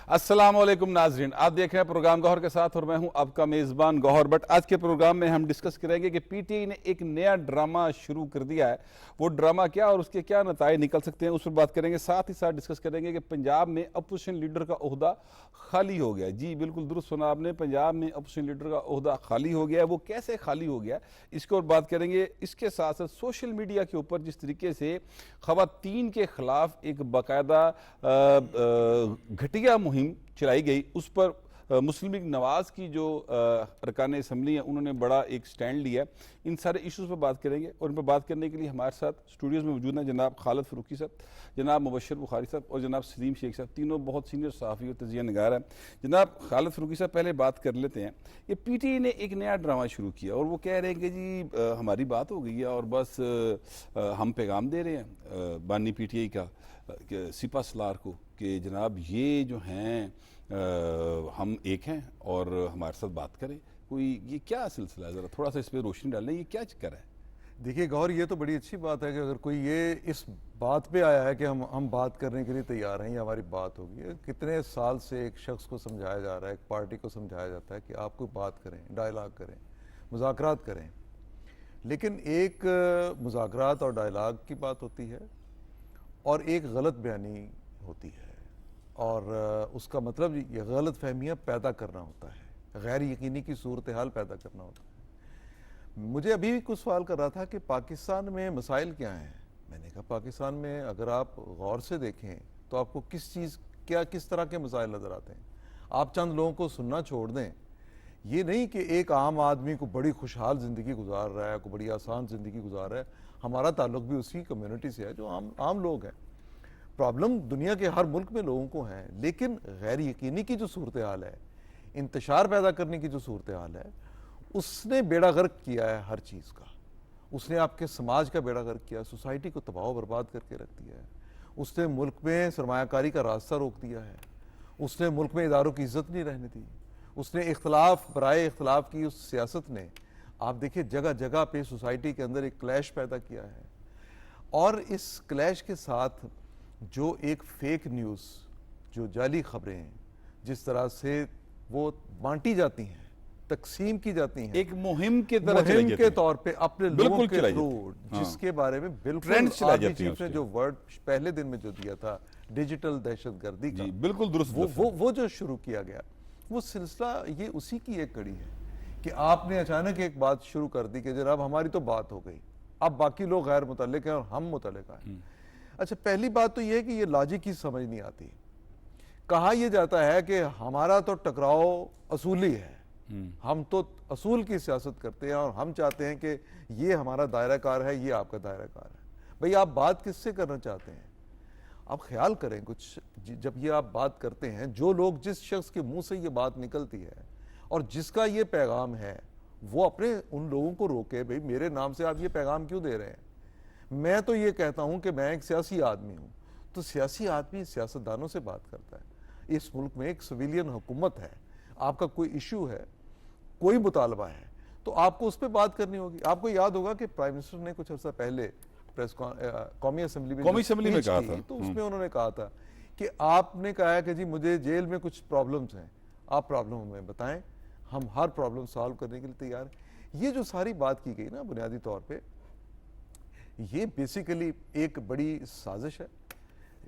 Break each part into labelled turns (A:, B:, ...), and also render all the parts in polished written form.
A: السلام علیکم ناظرین، آپ دیکھ رہے ہیں پروگرام گوہر کے ساتھ اور میں ہوں آپ کا میزبان گوہر بٹ۔ آج کے پروگرام میں ہم ڈسکس کریں گے کہ پی ٹی آئی نے ایک نیا ڈرامہ شروع کر دیا ہے۔ وہ ڈرامہ کیا اور اس کے کیا نتائج نکل سکتے ہیں اس پر بات کریں گے۔ ساتھ ہی ساتھ ڈسکس کریں گے کہ پنجاب میں اپوزیشن لیڈر کا عہدہ خالی ہو گیا۔ جی بالکل درست سنا آپ نے، پنجاب میں اپوزیشن لیڈر کا عہدہ خالی ہو گیا ہے۔ وہ کیسے خالی ہو گیا اس کے اور بات کریں گے۔ اس کے ساتھ ساتھ سوشل میڈیا کے اوپر جس طریقے سے خواتین کے خلاف ایک باقاعدہ گھٹیا مہم چلائی گئی، اس پر مسلم لیگ نواز کی جو ارکان اسمبلی ہیں انہوں نے بڑا ایک سٹینڈ لیا ہے۔ ان سارے ایشوز پر بات کریں گے اور ان پر بات کرنے کے لیے ہمارے ساتھ اسٹوڈیوز میں موجود ہیں جناب خالد فروقی صاحب، جناب مبشر بخاری صاحب اور جناب سلیم شیخ صاحب، تینوں بہت سینئر صحافی اور تجزیہ نگار ہیں۔ جناب خالد فروقی صاحب پہلے بات کر لیتے ہیں، یہ پی ٹی آئی نے ایک نیا ڈرامہ شروع کیا اور وہ کہہ رہے ہیں کہ جی ہماری بات ہو گئی ہے اور بس ہم پیغام دے رہے ہیں بانی پی ٹی آئی کا سپہ سالار کو کہ جناب یہ جو ہیں ہم ایک ہیں اور ہمارے ساتھ بات کریں۔ کوئی یہ کیا سلسلہ ہے، ذرا تھوڑا سا اس پہ روشنی ڈالیں، یہ کیا چکر ہے؟
B: دیکھیے گوہر، یہ تو بڑی اچھی بات ہے کہ اگر کوئی یہ اس بات پہ آیا ہے کہ ہم بات کرنے کے لیے تیار ہیں یا ہماری بات ہوگی۔ کتنے سال سے ایک شخص کو سمجھایا جا رہا ہے، ایک پارٹی کو سمجھایا جاتا ہے کہ آپ کوئی بات کریں، ڈائلاگ کریں، مذاکرات کریں، لیکن ایک مذاکرات اور ڈائلاگ کی بات ہوتی ہے اور ایک غلط بیانی ہوتی ہے، اور اس کا مطلب یہ غلط فہمیاں پیدا کرنا ہوتا ہے، غیر یقینی کی صورتحال پیدا کرنا ہوتا ہے۔ مجھے ابھی بھی کچھ سوال کر رہا تھا کہ پاکستان میں مسائل کیا ہیں۔ میں نے کہا پاکستان میں اگر آپ غور سے دیکھیں تو آپ کو کس طرح کے مسائل نظر آتے ہیں۔ آپ چند لوگوں کو سننا چھوڑ دیں، یہ نہیں کہ ایک عام آدمی کو بڑی خوشحال زندگی گزار رہا ہے، کوئی بڑی آسان زندگی گزار رہا ہے۔ ہمارا تعلق بھی اسی کمیونٹی سے ہے جو عام لوگ ہیں۔ پرابلم دنیا کے ہر ملک میں لوگوں کو ہیں، لیکن غیر یقینی کی جو صورتحال ہے، انتشار پیدا کرنے کی جو صورتحال ہے، اس نے بیڑا غرق کیا ہے ہر چیز کا۔ اس نے آپ کے سماج کا بیڑا غرق کیا، سوسائٹی کو تباہ و برباد کر کے رکھ دیا ہے۔ اس نے ملک میں سرمایہ کاری کا راستہ روک دیا ہے۔ اس نے ملک میں اداروں کی عزت نہیں رہنے دی۔ اس نے اختلاف برائے اختلاف کی اس سیاست نے، آپ دیکھیں جگہ جگہ پہ سوسائٹی کے اندر ایک کلیش پیدا کیا ہے، اور اس کلیش کے ساتھ جو ایک فیک نیوز، جو جعلی خبریں ہیں، جس طرح سے وہ بانٹی جاتی ہیں، تقسیم کی جاتی ہیں،
A: ایک مہم کے طرح
B: مہم کے طور پہ اپنے لوگوں کے
A: چلائی
B: تھرو،
A: جاتی ہے،
B: جس کے بارے میں بالکل
A: ٹرینڈ چلائی
B: آرمی
A: جاتی ہیں
B: چیف نے
A: اس
B: جو ورڈ پہلے دن میں جو دیا تھا ڈیجیٹل دہشت گردی کا،
A: جی بالکل درست
B: وہ جو شروع کیا گیا، وہ سلسلہ یہ اسی کی ایک کڑی ہے کہ آپ نے اچانک ایک بات شروع کر دی کہ جناب ہماری تو بات ہو گئی، اب باقی لوگ غیر متعلق ہیں اور ہم متعلق ہیں۔ اچھا، پہلی بات تو یہ ہے کہ یہ لاجک کی سمجھ نہیں آتی۔ کہا یہ جاتا ہے کہ ہمارا تو ٹکراؤ اصولی ہے، ہم تو اصول کی سیاست کرتے ہیں اور ہم چاہتے ہیں کہ یہ ہمارا دائرہ کار ہے، یہ آپ کا دائرہ کار ہے۔ بھئی آپ بات کس سے کرنا چاہتے ہیں؟ آپ خیال کریں کچھ، جب یہ آپ بات کرتے ہیں، جو لوگ جس شخص کے منہ سے یہ بات نکلتی ہے اور جس کا یہ پیغام ہے، وہ اپنے ان لوگوں کو روکے، بھئی میرے نام سے آپ یہ پیغام کیوں دے رہے ہیں؟ میں تو یہ کہتا ہوں کہ میں ایک سیاسی آدمی ہوں، تو سیاسی آدمی سیاستدانوں سے بات کرتا ہے۔ اس ملک میں ایک سویلین حکومت ہے، آپ کا کوئی ایشو ہے، کوئی مطالبہ ہے، تو آپ کو اس پہ بات کرنی ہوگی۔ آپ کو یاد ہوگا کہ پرائم منسٹر نے کچھ عرصہ پہلے قومی اسمبلی میں
A: کہا تھا،
B: تو اس میں انہوں نے کہا تھا کہ آپ نے کہا ہے کہ جی مجھے جیل میں کچھ پرابلمز ہیں، آپ پرابلم ہمیں بتائیں، ہم ہر پرابلم سالو کرنے کے لیے تیار ہیں۔ یہ جو ساری بات کی گئی نا، بنیادی طور پہ یہ بیسیکلی ایک بڑی سازش ہے۔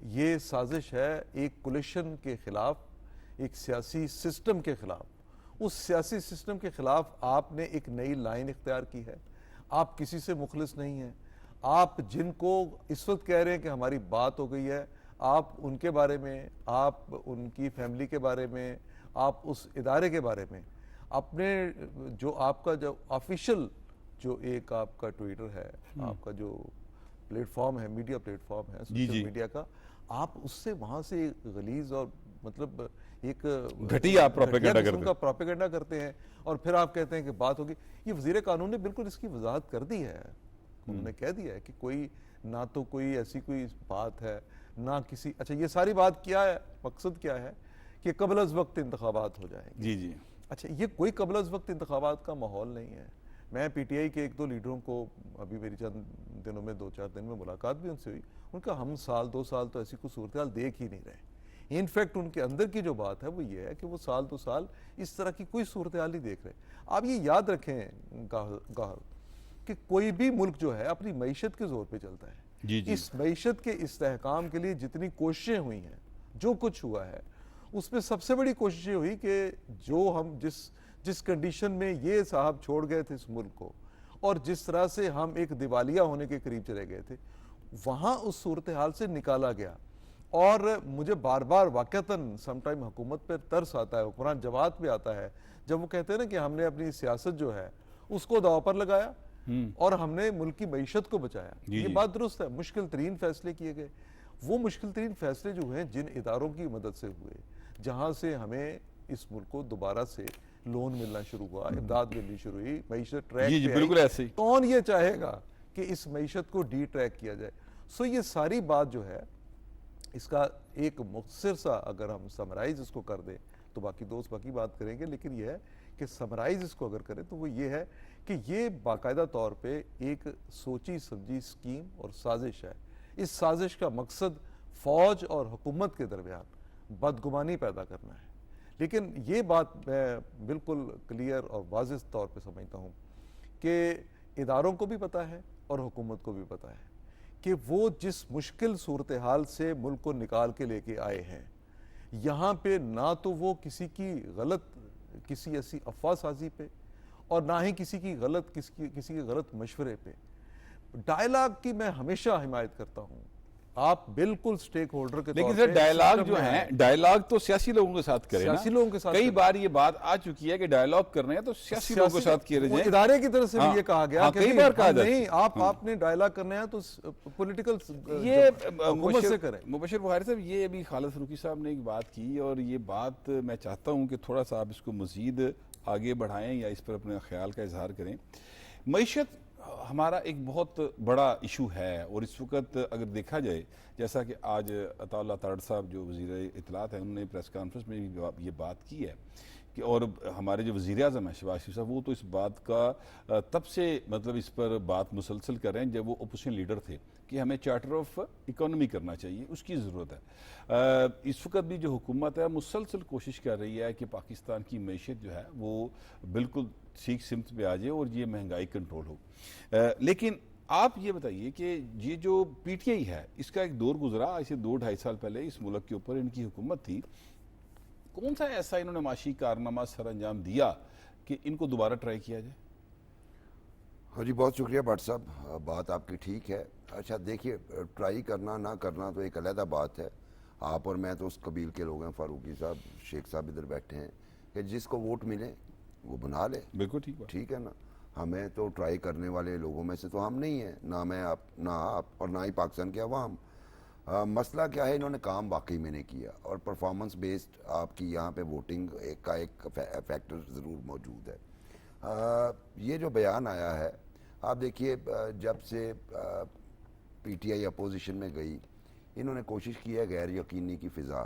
B: یہ سازش ہے ایک کولیشن کے خلاف، ایک سیاسی سسٹم کے خلاف۔ اس سیاسی سسٹم کے خلاف آپ نے ایک نئی لائن اختیار کی ہے۔ آپ کسی سے مخلص نہیں ہیں۔ آپ جن کو اس وقت کہہ رہے ہیں کہ ہماری بات ہو گئی ہے، آپ ان کے بارے میں، آپ ان کی فیملی کے بارے میں، آپ اس ادارے کے بارے میں، اپنے جو آپ کا جو آفیشل جو ایک آپ کا ٹویٹر ہے، آپ کا جو پلیٹ فارم ہے، میڈیا پلیٹ فارم ہے سوشل میڈیا کا، آپ اس سے وہاں سے غلیظ اور مطلب ایک
A: گھٹیا پروپیگنڈا
B: کا پروپیگنڈا کرتے ہیں، اور پھر آپ کہتے ہیں کہ بات ہوگی۔ یہ وزیر قانون نے بالکل اس کی وضاحت کر دی ہے۔ انہوں نے کہہ دیا ہے کہ کوئی نہ تو کوئی ایسی کوئی بات ہے، نہ کسی، اچھا یہ ساری بات کیا ہے، مقصد کیا ہے کہ قبل از وقت انتخابات ہو جائیں گے۔
A: جی
B: اچھا یہ کوئی قبل از وقت انتخابات کا ماحول نہیں ہے۔ میں پی ٹی آئی کے ایک دو لیڈروں کو ابھی میری چند دنوں میں 2-4 دن میں ملاقات بھی ان سے ہوئی، ان کا ہم 1-2 سال تو ایسی کوئی صورتحال دیکھ ہی نہیں رہے۔ انفیکٹ ان کے اندر کی جو بات ہے وہ یہ ہے کہ وہ سال تو سال اس طرح کی کوئی صورتحال نہیں دیکھ رہے. آپ یہ یاد رکھیں گاہر کہ کوئی بھی ملک جو ہے اپنی معیشت کے زور پہ چلتا ہے.
A: جی جی.
B: اس معیشت کے استحکام کے لیے جتنی کوششیں ہوئی ہیں, جو کچھ ہوا ہے, اس میں سب سے بڑی کوشش یہ ہوئی کہ جو ہم جس کنڈیشن میں یہ صاحب چھوڑ گئے تھے اس ملک کو, اور جس طرح سے ہم ایک دیوالیہ ہونے کے قریب چلے گئے تھے, وہاں اس صورتحال سے نکالا گیا. اور مجھے بار بار واقعتاً سم ٹائم حکومت پہ ترس آتا ہے, حکمران جماعت پہ آتا ہے, جب وہ کہتے ہیں نا کہ ہم نے اپنی سیاست جو ہے اس کو داؤ پر لگایا اور ہم نے ملک کی معیشت کو بچایا. یہ بات درست ہے, مشکل ترین فیصلے کیے گئے. وہ مشکل ترین فیصلے جو ہیں جن اداروں کی مدد سے ہوئے, جہاں سے ہمیں اس ملک کو دوبارہ سے لون ملنا شروع ہوا, امداد ملنی شروع ہوئی, معیشت ٹریک پہ
A: بالکل ایسے ہی.
B: کون یہ چاہے گا کہ اس معیشت کو ڈی ٹریک کیا جائے؟ سو یہ ساری بات جو ہے اس کا ایک مختصر سا اگر ہم سمرائز اس کو کر دیں, تو باقی دوست باقی بات کریں گے, لیکن یہ ہے کہ سمرائز اس کو اگر کریں تو وہ یہ ہے کہ یہ باقاعدہ طور پہ ایک سوچی سمجھی سکیم اور سازش ہے. اس سازش کا مقصد فوج اور حکومت کے درمیان بدگمانی پیدا کرنا ہے. لیکن یہ بات میں بالکل کلیئر اور واضح طور پہ سمجھتا ہوں کہ اداروں کو بھی پتہ ہے اور حکومت کو بھی پتہ ہے کہ وہ جس مشکل صورتحال سے ملک کو نکال کے لے کے آئے ہیں, یہاں پہ نہ تو وہ کسی ایسی افواہ سازی پہ, اور نہ ہی کسی کے غلط مشورے پہ. ڈائیلاگ کی میں ہمیشہ حمایت کرتا ہوں. آپ بالکل سٹیک ہولڈر کے طور
A: لیکن
B: پہ
A: سر ڈائیلاگ جو ہیں, ڈائیلاگ تو سیاسی لوگوں کے ساتھ کریں نا.
B: سیاسی لوگوں کے ساتھ
A: کئی بار یہ بات آ چکی ہے کہ ڈائیلاگ کر رہے ہیں تو سیاسی لوگوں کے ساتھ کیے جائیں.
B: ادارے کی طرف سے بھی یہ کہا گیا کہ
A: کئی بار کہا جاتا ہے
B: نہیں, آپ نے ڈائیلاگ کرنے ہیں تو پولیٹیکل
A: یہ
B: حکومت سے کریں.
A: مبشر بخاری صاحب, یہ ابھی خالد فاروقی صاحب نے ایک بات کی, اور یہ بات میں چاہتا ہوں کہ تھوڑا سا آپ اس کو مزید آگے بڑھائیں یا اس پر اپنے خیال کا اظہار کریں. معیشت ہمارا ایک بہت بڑا ایشو ہے, اور اس وقت اگر دیکھا جائے, جیسا کہ آج عطا اللہ تارڑ صاحب جو وزیر اطلاعات ہیں, انہوں نے پریس کانفرنس میں بھی یہ بات کی ہے کہ, اور ہمارے جو وزیر اعظم ہیں شہباز شریف صاحب, وہ تو اس بات کا تب سے مطلب اس پر بات مسلسل کر رہے ہیں جب وہ اپوزیشن لیڈر تھے کہ ہمیں چارٹر آف اکانومی کرنا چاہیے, اس کی ضرورت ہے. اس وقت بھی جو حکومت ہے مسلسل کوشش کر رہی ہے کہ پاکستان کی معیشت جو ہے وہ بالکل ٹھیک سمت پہ آ جائے اور یہ مہنگائی کنٹرول ہو. لیکن آپ یہ بتائیے کہ یہ جو پی ٹی آئی ہے, اس کا ایک دور گزرا ایسے 2-2.5 سال پہلے اس ملک کے اوپر ان کی حکومت تھی, کون سا ایسا انہوں نے معاشی کارنامہ سر انجام دیا کہ ان کو دوبارہ ٹرائی کیا جائے؟
C: ہاں جی, بہت شکریہ بٹ صاحب, بات آپ کی ٹھیک ہے. اچھا دیکھیے, ٹرائی کرنا نہ کرنا تو ایک علیحدہ بات ہے. آپ اور میں تو اس قبیل کے لوگ ہیں, فاروقی صاحب, شیخ صاحب ادھر بیٹھے ہیں, کہ جس کو ووٹ ملے وہ بنا لے.
A: بالکل
C: ٹھیک ہے نا. ہمیں تو ٹرائی کرنے والے لوگوں میں سے تو ہم نہیں ہیں, نہ میں نہ آپ اور نہ ہی پاکستان کے عوام. مسئلہ کیا ہے, انہوں نے کام واقعی میں نے کیا, اور پرفارمنس بیسڈ آپ کی یہاں پہ ووٹنگ کا ایک فیکٹر ضرور موجود ہے. یہ جو بیان آیا ہے, آپ دیکھیے, جب سے پی ٹی آئی اپوزیشن میں گئی, انہوں نے کوشش کی ہے غیر یقینی کی فضا,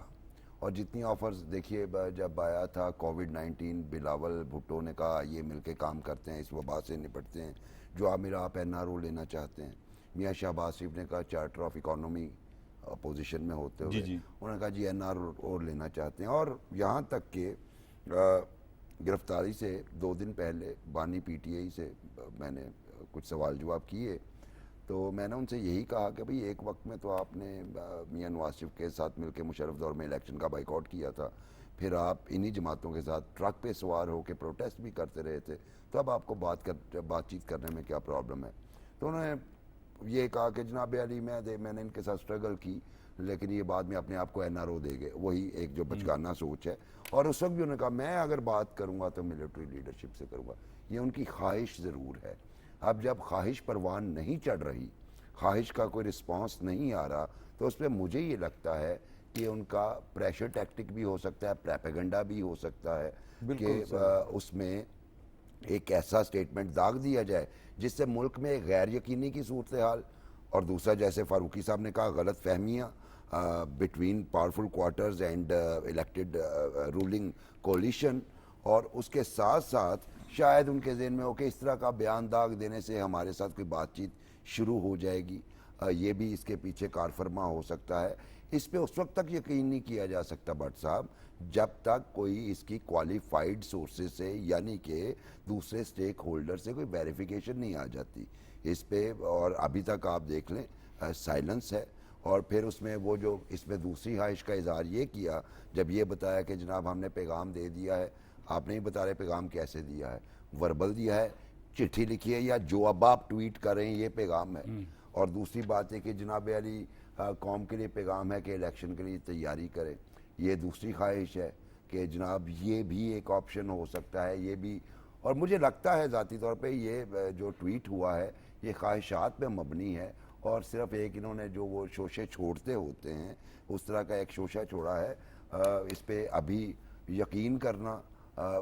C: اور جتنی آفرز دیکھیے, جب آیا تھا کووڈ-19, بلاول بھٹو نے کہا یہ مل کے کام کرتے ہیں, اس وبا سے نپٹتے ہیں, جو آپ این آر او لینا چاہتے ہیں. میاں شہباز شریف نے کہا چارٹر آف اکانومی اپوزیشن میں ہوتے ہوئے انہوں نے کہا جی این آر او لینا چاہتے ہیں. اور یہاں تک کہ گرفتاری سے 2 دن پہلے بانی پی ٹی آئی سے میں نے کچھ سوال جواب کیے, تو میں نے ان سے یہی کہا کہ بھئی ایک وقت میں تو آپ نے میاں نواز شریف کے ساتھ مل کے مشرف دور میں الیکشن کا بائیکاٹ کیا تھا, پھر آپ انہی جماعتوں کے ساتھ ٹرک پہ سوار ہو کے پروٹیسٹ بھی کرتے رہے تھے, تو اب آپ کو بات چیت کرنے میں کیا پرابلم ہے؟ تو انہوں نے یہ کہا کہ جناب علی میں نے ان کے ساتھ سٹرگل کی, لیکن یہ بعد میں اپنے آپ کو این آر او دے گئے. وہی ایک جو بچگانہ سوچ ہے. اور اس وقت بھی انہوں نے کہا میں اگر بات کروں گا تو ملٹری لیڈرشپ سے کروں گا. یہ ان کی خواہش ضرور ہے. اب جب خواہش پروان نہیں چڑھ رہی, خواہش کا کوئی رسپانس نہیں آ رہا, تو اس پہ مجھے یہ لگتا ہے کہ ان کا پریشر ٹیکٹک بھی ہو سکتا ہے, پریپیگنڈا بھی ہو سکتا ہے, کہ اس میں ایک ایسا سٹیٹمنٹ داغ دیا جائے جس سے ملک میں ایک غیر یقینی کی صورتحال, اور دوسرا جیسے فاروقی صاحب نے کہا غلط فہمیاں between powerful quarters and elected ruling coalition, اور اس کے ساتھ ساتھ شاید ان کے ذہن میں ہو کہ اس طرح کا بیان داغ دینے سے ہمارے ساتھ کوئی بات چیت شروع ہو جائے گی. یہ بھی اس کے پیچھے کار فرما ہو سکتا ہے. اس پہ اس وقت تک یقین نہیں کیا جا سکتا بٹ صاحب جب تک کوئی اس کی کوالیفائڈ سورسز سے یعنی کہ دوسرے سٹیک ہولڈر سے کوئی ویریفیکیشن نہیں آ جاتی اس پہ. اور ابھی تک آپ دیکھ لیں سائلنس ہے. اور پھر اس میں وہ جو اس میں دوسری خواہش کا اظہار یہ کیا جب یہ بتایا کہ جناب ہم نے پیغام دے دیا ہے, آپ نہیں بتا رہے پیغام کیسے دیا ہے, وربل دیا ہے, چٹھی لکھی ہے, یا جو اب آپ ٹویٹ کر رہے ہیں یہ پیغام ہے. اور دوسری بات ہے کہ جناب علی قوم کے لیے پیغام ہے کہ الیکشن کے لیے تیاری کریں, یہ دوسری خواہش ہے کہ جناب یہ بھی ایک آپشن ہو سکتا ہے, یہ بھی. اور مجھے لگتا ہے ذاتی طور پہ یہ جو ٹویٹ ہوا ہے یہ خواہشات پہ مبنی ہے, اور صرف ایک انہوں نے جو وہ شوشے چھوڑتے ہوتے ہیں اس طرح کا ایک شوشہ چھوڑا ہے. اس پہ ابھی یقین کرنا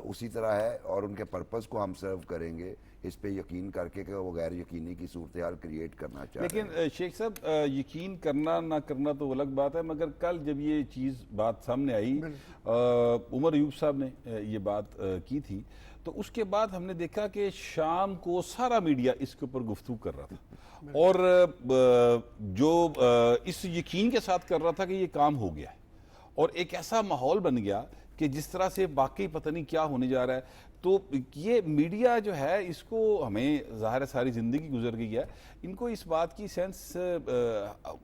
C: اسی طرح ہے, اور ان کے پرپس کو ہم سرو کریں گے اس پہ یقین کر کے کہ وہ غیر یقینی کی صورتحال کریٹ کرنا چاہ رہے ہیں.
A: لیکن شیخ صاحب یقین کرنا نہ کرنا تو الگ بات ہے, مگر کل جب یہ چیز بات سامنے آئی, عمر ایوب صاحب نے یہ بات کی تھی, تو اس کے بعد ہم نے دیکھا کہ شام کو سارا میڈیا اس کے اوپر گفتگو کر رہا تھا, اور جو اس یقین کے ساتھ کر رہا تھا کہ یہ کام ہو گیا ہے, اور ایک ایسا ماحول بن گیا کہ جس طرح سے واقعی پتہ نہیں کیا ہونے جا رہا ہے. تو یہ میڈیا جو ہے اس کو ہمیں ظاہر ہے ساری زندگی گزر گئی ہے, ان کو اس بات کی سینس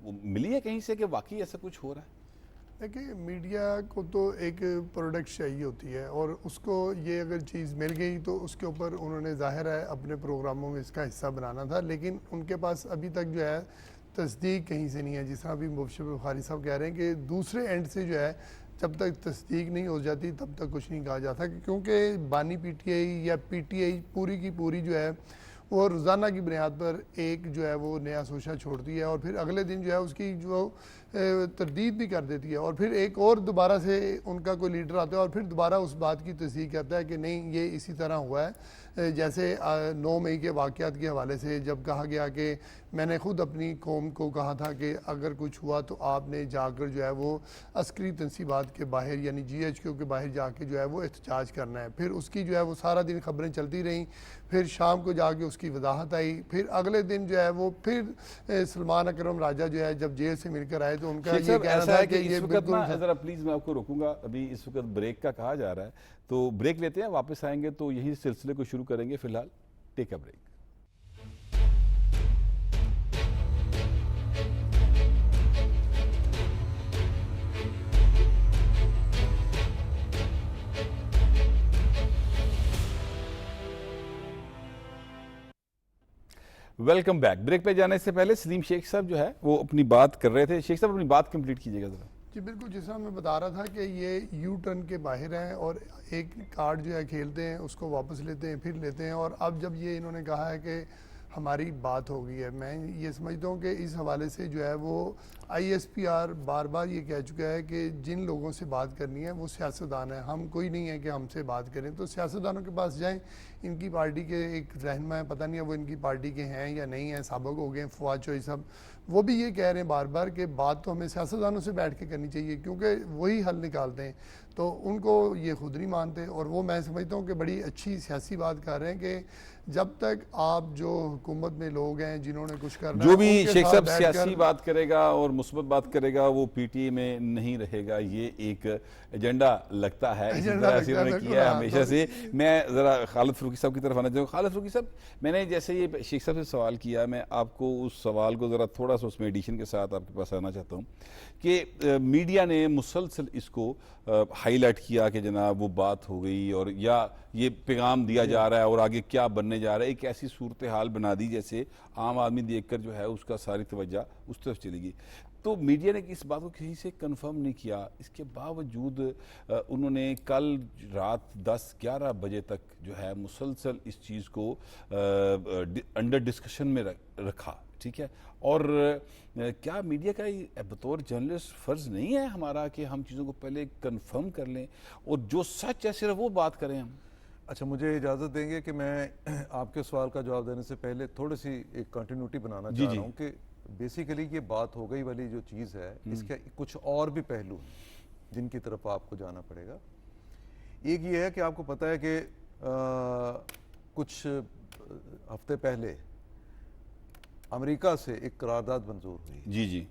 A: ملی ہے کہیں سے کہ واقعی ایسا کچھ ہو رہا ہے؟
D: دیکھیں میڈیا کو تو ایک پروڈکٹ چاہیے ہوتی ہے, اور اس کو یہ اگر چیز مل گئی تو اس کے اوپر انہوں نے ظاہر ہے اپنے پروگراموں میں اس کا حصہ بنانا تھا, لیکن ان کے پاس ابھی تک جو ہے تصدیق کہیں سے نہیں ہے. جس طرح ابھی مبشر بخاری صاحب کہہ رہے ہیں کہ دوسرے اینڈ سے جو ہے جب تک تصدیق نہیں ہو جاتی تب تک کچھ نہیں کہا جاتا, کیونکہ بانی پی ٹی آئی یا پی ٹی آئی پوری کی پوری جو ہے وہ روزانہ کی بنیاد پر ایک جو ہے وہ نیا سوشا چھوڑتی ہے, اور پھر اگلے دن جو ہے اس کی جو تردید بھی کر دیتی ہے, اور پھر ایک اور دوبارہ سے ان کا کوئی لیڈر آتا ہے اور پھر دوبارہ اس بات کی تصدیق کرتا ہے کہ نہیں یہ اسی طرح ہوا ہے. جیسے 9 مئی کے واقعات کے حوالے سے جب کہا گیا کہ میں نے خود اپنی قوم کو کہا تھا کہ اگر کچھ ہوا تو آپ نے جا کر جو ہے وہ عسکری تنصیبات کے باہر یعنی جی ایچ کیو کے باہر جا کے جو ہے وہ احتجاج کرنا ہے. پھر اس کی جو ہے وہ سارا دن خبریں چلتی رہیں, پھر شام کو جا کے اس کی وضاحت آئی, پھر اگلے دن جو ہے وہ پھر سلمان اکرم راجہ جو ہے جب جیل سے مل کر آئے تو ان کا یہ کہنا تھا کہ یہ بالکل.
A: ذرا پلیز میں آپ کو روکوں گا, ابھی اس وقت بریک کا کہا جا رہا ہے, تو بریک لیتے ہیں, واپس آئیں گے تو یہی سلسلے کو شروع کریں گے. فی الحال take a break. Welcome back. Break پہ جانے سے پہلے سلیم شیخ صاحب جو ہے وہ اپنی بات کر رہے تھے. شیخ صاحب اپنی بات کمپلیٹ کیجئے گا ذرا.
D: جی بالکل, جس طرح میں بتا رہا تھا کہ یہ یو ٹرن کے باہر ہیں اور ایک کارڈ جو ہے کھیلتے ہیں, اس کو واپس لیتے ہیں, پھر لیتے ہیں, اور اب جب یہ انہوں نے کہا ہے کہ ہماری بات ہو گئی ہے, میں یہ سمجھتا ہوں کہ اس حوالے سے جو ہے وہ I S P R bar بار یہ کہہ چکا ہے کہ جن لوگوں سے بات کرنی ہے وہ سیاستدان ہیں, ہم کوئی نہیں ہے کہ ہم سے بات کریں. تو سیاستدانوں کے پاس جائیں, ان کی پارٹی کے ایک رہنما ہے, پتہ نہیں ہے وہ ان کی پارٹی کے ہیں یا نہیں ہیں, سابق ہو گئے ہیں فواد چوہی صاحب, وہ بھی یہ کہہ رہے ہیں بار بار کہ بات تو ہمیں سیاستدانوں سے بیٹھ کے کرنی چاہیے کیونکہ وہی حل نکالتے ہیں. تو ان کو یہ خود نہیں مانتے, اور وہ میں سمجھتا ہوں کہ بڑی اچھی سیاسی بات کر رہے ہیں کہ جب تک آپ جو حکومت میں لوگ ہیں جنہوں نے کچھ کرنا
A: جو بھی شیخ صاحب سیاسی بات کرے گا اور مثبت بات کرے گا وہ پی ٹی اے میں نہیں رہے گا, یہ ایک ایجنڈا لگتا ہے, اسی طرح سے انہوں نے کیا ہے ہمیشہ سے. میں ذرا خالد فروکی صاحب کی طرف آنا چاہوں گا. خالد فروکی صاحب, میں نے جیسے یہ شیخ صاحب سے سوال کیا, میں آپ کو اس سوال کو ذرا تھوڑا سا اس میں ایڈیشن کے ساتھ آپ کے پاس آنا چاہتا ہوں کہ میڈیا نے مسلسل اس کو ہائی لائٹ کیا کہ جناب وہ بات ہو گئی, اور یا یہ پیغام دیا جا رہا ہے اور آگے کیا بننے جا رہا ہے, ایک ایسی صورتحال بنا دی جیسے عام آدمی دیکھ کر جو ہے اس کا ساری توجہ اس طرف چلے گی. تو میڈیا نے اس بات کو کسی سے کنفرم نہیں کیا, اس کے باوجود انہوں نے کل رات 10-11 بجے تک جو ہے مسلسل اس چیز کو انڈر ڈسکشن میں رکھا. ٹھیک ہے, اور کیا میڈیا کا بطور جرنلسٹ فرض نہیں ہے ہمارا کہ ہم چیزوں کو پہلے کنفرم کر لیں اور جو سچ ہے صرف وہ بات کریں ہم؟
B: اچھا, مجھے اجازت دیں گے کہ میں آپ کے سوال کا جواب دینے سے پہلے تھوڑی سی ایک کنٹینیوٹی بنانا چاہ رہا ہوں کہ بیسیکلی یہ بات ہو گئی والی جو چیز ہے اس کے کچھ اور بھی پہلو ہیں جن کی طرف آپ کو جانا پڑے گا. ایک یہ ہے کہ آپ کو پتہ ہے کہ کچھ ہفتے پہلے امریکہ سے ایک قرارداد منظور ہوئی.
A: جی جی,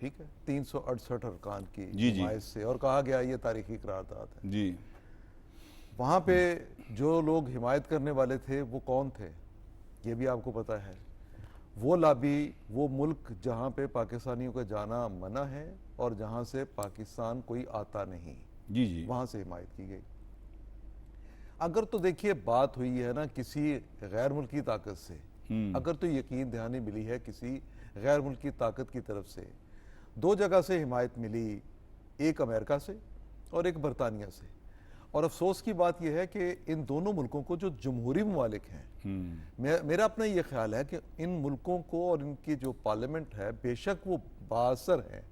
B: ٹھیک ہے 368 ارکان کی
A: جی جی
B: حمایت سے، اور کہا گیا یہ تاریخی قرارداد ہے.
A: جی
B: وہاں پہ جو لوگ حمایت کرنے والے تھے وہ کون تھے یہ بھی آپ کو پتا ہے. وہ لابی، وہ ملک جہاں پہ پاکستانیوں کا جانا منع ہے اور جہاں سے پاکستان کوئی آتا نہیں،
A: جی جی
B: وہاں سے حمایت کی گئی. اگر تو دیکھیے بات ہوئی ہے نا کسی غیر ملکی طاقت سے، اگر تو یقین دہانی ملی ہے کسی غیر ملکی طاقت کی طرف سے، دو جگہ سے حمایت ملی، ایک امریکہ سے اور ایک برطانیہ سے. اور افسوس کی بات یہ ہے کہ ان دونوں ملکوں کو جو جمہوری ممالک ہیں، میرا اپنا یہ خیال ہے کہ ان ملکوں کو اور ان کی جو پارلیمنٹ ہے بے شک وہ بااثر ہیں،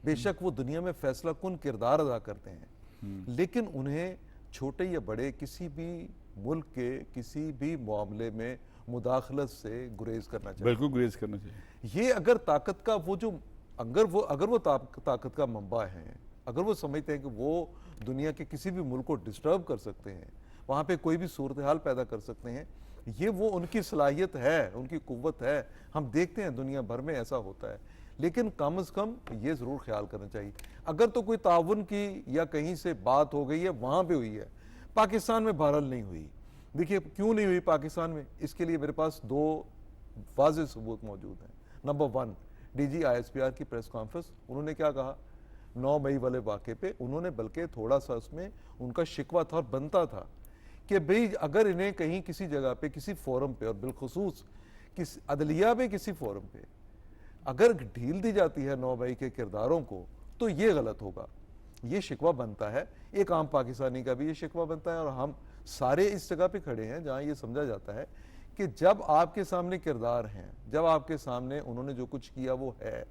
B: بے شک وہ دنیا میں فیصلہ کن کردار ادا کرتے ہیں، لیکن انہیں چھوٹے یا بڑے کسی بھی ملک کے کسی بھی معاملے میں مداخلت سے گریز کرنا چاہیے.
A: بالکل گریز کرنا چاہیے.
B: یہ اگر طاقت کا وہ جو اگر وہ طاقت کا منبع ہے، اگر وہ سمجھتے ہیں کہ وہ دنیا کے کسی بھی ملک کو ڈسٹرب کر سکتے ہیں، وہاں پہ کوئی بھی صورتحال پیدا کر سکتے ہیں، یہ وہ ان کی صلاحیت ہے، ان کی قوت ہے. ہم دیکھتے ہیں دنیا بھر میں ایسا ہوتا ہے. لیکن کم از کم یہ ضرور خیال کرنا چاہیے اگر تو کوئی تعاون کی یا کہیں سے بات ہو گئی ہے وہاں پہ ہوئی ہے، پاکستان میں بہرحال نہیں ہوئی. دیکھیے کیوں نہیں ہوئی پاکستان میں، اس کے لیے میرے پاس دو واضح ثبوت موجود ہیں. نمبر 1، ڈی جی ISPR کی پریس کانفرنس، انہوں نے کیا کہا 9 مئی والے واقعے پہ، انہوں نے بلکہ تھوڑا سا اس میں ان کا شکوہ تھا اور بنتا تھا کہ بھئی اگر انہیں کہیں کسی جگہ پہ کسی فورم پہ، اور بالخصوص عدلیہ پہ کسی فورم پہ اگر ڈھیل دی جاتی ہے 9 مئی کے کرداروں کو تو یہ غلط ہوگا. یہ شکوہ بنتا ہے، ایک عام پاکستانی کا بھی یہ شکوہ بنتا ہے، اور ہم سارے اس جگہ پہ کھڑے ہیں جہاں یہ سمجھا جاتا ہے کہ جب آپ کے سامنے کردار ہیں، جب آپ کے سامنے انہوں نے جو کچھ کیا وہ ہے،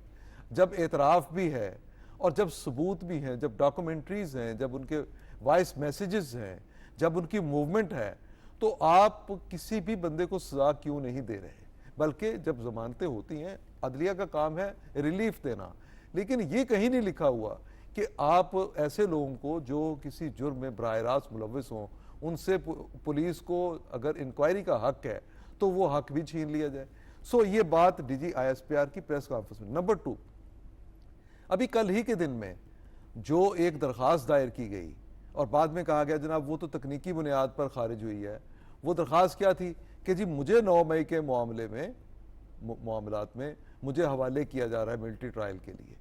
B: جب اعتراف بھی ہے اور جب ثبوت بھی ہیں، جب ڈاکومنٹریز ہیں، جب ان کے وائس میسیجز ہیں، جب ان کی موومنٹ ہے، تو آپ کسی بھی بندے کو سزا کیوں نہیں دے رہے؟ بلکہ جب ضمانتیں ہوتی ہیں، عدلیہ کا کام ہے ریلیف دینا. لیکن یہ کہیں نہیں لکھا ہوا کہ آپ ایسے لوگوں کو جو کسی جرم میں براہ راست ملوث ہوں، ان سے پولیس کو اگر انکوائری کا حق ہے تو وہ حق بھی چھین لیا جائے. سو یہ بات ڈی جی ISPR کی پریس کانفرنس میں. نمبر 2، ابھی کل ہی کے دن میں جو ایک درخواست دائر کی گئی اور بعد میں کہا گیا جناب وہ تو تکنیکی بنیاد پر خارج ہوئی ہے، وہ درخواست کیا تھی کہ جی مجھے 9 مئی کے معاملات میں مجھے حوالے کیا جا رہا ہے ملٹری ٹرائل کے لیے.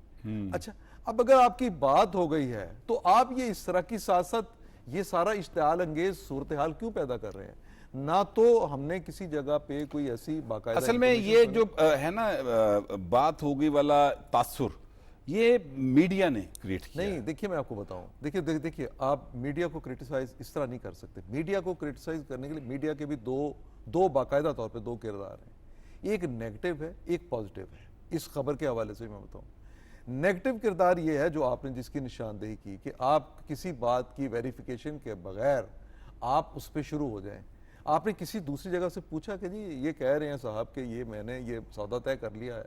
B: اچھا، اب اگر آپ کی بات ہو گئی ہے تو آپ یہ اس طرح کی ساتھ ساتھ یہ سارا اشتعال انگیز صورتحال کیوں پیدا کر رہے ہیں؟ نہ تو ہم نے کسی جگہ پہ کوئی ایسی باقاعدہ
A: اصل میں یہ جو ہے نا بات ہو گئی والا تاثر، یہ میڈیا نے کریٹ کیا.
B: نہیں، دیکھیے میں آپ کو بتاؤں، دیکھیے آپ میڈیا کو کرٹیسائز اس طرح نہیں کر سکتے. میڈیا کو کرٹیسائز کرنے کے لیے میڈیا کے بھی دو باقاعدہ طور پہ 2 کردار ہیں، ایک نیگیٹو ہے، ایک پازیٹو ہے. اس خبر کے حوالے سے میں بتاؤں، نیگیٹو کردار یہ ہے جو آپ نے جس کی نشاندہی کی کہ آپ کسی بات کی ویریفیکیشن کے بغیر آپ اس پہ شروع ہو جائیں. آپ نے کسی دوسری جگہ سے پوچھا کہ جی یہ کہہ رہے ہیں صاحب کہ میں نے یہ سودا طے کر لیا ہے،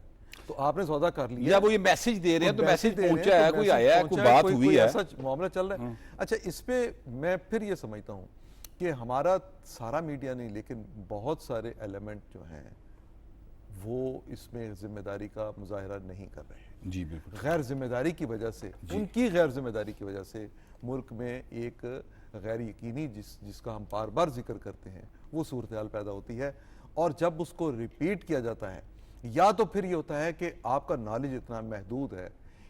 B: تو آپ نے سودا کر لیا،
A: یا وہ یہ میسج دے رہے ہیں تو میسج پہنچا ہے، کوئی آیا ہے، کوئی بات ہوئی ہے،
B: ایسا معاملہ چل رہا ہے. اچھا، اس پہ میں پھر یہ سمجھتا ہوں کہ ہمارا سارا میڈیا نہیں لیکن بہت سارے ایلیمنٹ جو ہیں وہ اس میں ذمہ داری کا مظاہرہ نہیں کر رہے ہیں.
A: جی بالکل.
B: غیر ذمہ داری کی وجہ سے، ان کی غیر ذمہ داری کی وجہ سے ملک میں ایک غیر یقینی جس کا ہم بار بار ذکر کرتے ہیں وہ صورتحال پیدا ہوتی ہے. اور جب اس کو ریپیٹ کیا جاتا ہے، یا تو پھر یہ ہوتا ہے کہ آپ کا نالج اتنا محدود ہے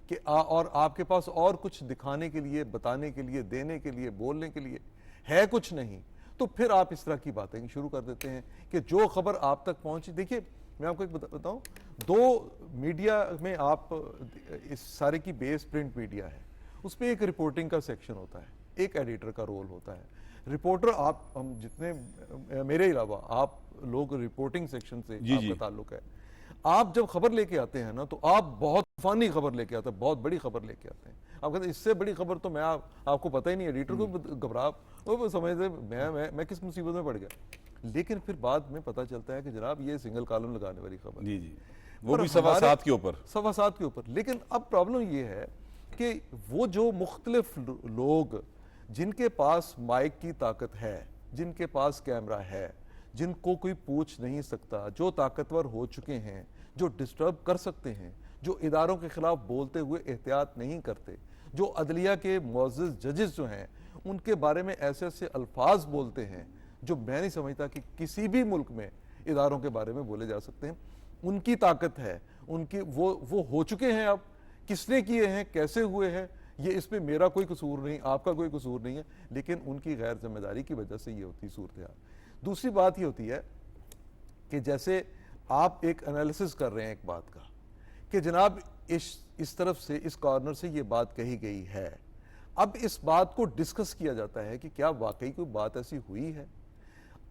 B: کہ اور آپ کے پاس اور کچھ دکھانے کے لیے، بتانے کے لیے، دینے کے لیے، بولنے کے لیے ہے کچھ نہیں، تو پھر آپ اس طرح کی باتیں شروع کر دیتے ہیں کہ جو خبر آپ تک پہنچی. دیکھیے میں آپ کو ایک بتاؤں، 2 میڈیا میں آپ اس سارے کی بیس پرنٹ میڈیا ہے، اس میں ایک رپورٹنگ کا سیکشن ہوتا ہے، ایک ایڈیٹر کا رول ہوتا ہے. رپورٹر ہم جتنے میرے علاوہ آپ لوگ رپورٹنگ سیکشن سے آپ کا تعلق ہے. آپ جب خبر لے کے آتے ہیں نا تو آپ بہت فانی خبر لے کے آتے ہیں، بہت بڑی خبر لے کے آتے ہیں. آپ کہتے ہیں اس سے بڑی خبر تو میں آپ کو پتہ ہی نہیں. ایڈیٹر کو گھبراہ وہ سمجھتے میں کس مصیبت میں پڑ گیا. لیکن پھر بعد میں پتہ چلتا ہے کہ جناب یہ سنگل کالم لگانے والی خبر،
A: جی وہ بھی سوا سات کے اوپر.
B: لیکن اب پرابلم یہ ہے کہ وہ جو مختلف لوگ جن کے پاس مائک کی طاقت ہے، جن کے پاس کیمرہ ہے، جن کو کوئی پوچھ نہیں سکتا، جو طاقتور ہو چکے ہیں، جو ڈسٹرب کر سکتے ہیں، جو اداروں کے خلاف بولتے ہوئے احتیاط نہیں کرتے, جو عدلیہ کے معزز ججز جو ہیں ان کے بارے میں ایسے ایسے الفاظ بولتے ہیں جو میں نہیں سمجھتا کہ کسی بھی ملک میں اداروں کے بارے میں بولے جا سکتے ہیں. ان کی طاقت ہے, ان کی وہ ہو چکے ہیں, اب کس نے کیے ہیں, کیسے ہوئے ہیں, یہ اس میں میرا کوئی قصور نہیں, آپ کا کوئی قصور نہیں ہے, لیکن ان کی غیر ذمہ داری کی وجہ سے یہ ہوتی صورتحال. دوسری بات یہ ہوتی ہے کہ جیسے آپ ایک انالیسس کر رہے ہیں ایک بات کا کہ جناب اس طرف سے, اس کارنر سے یہ بات کہی گئی ہے, اب اس بات کو ڈسکس کیا جاتا ہے کہ کیا واقعی کوئی بات ایسی ہوئی ہے.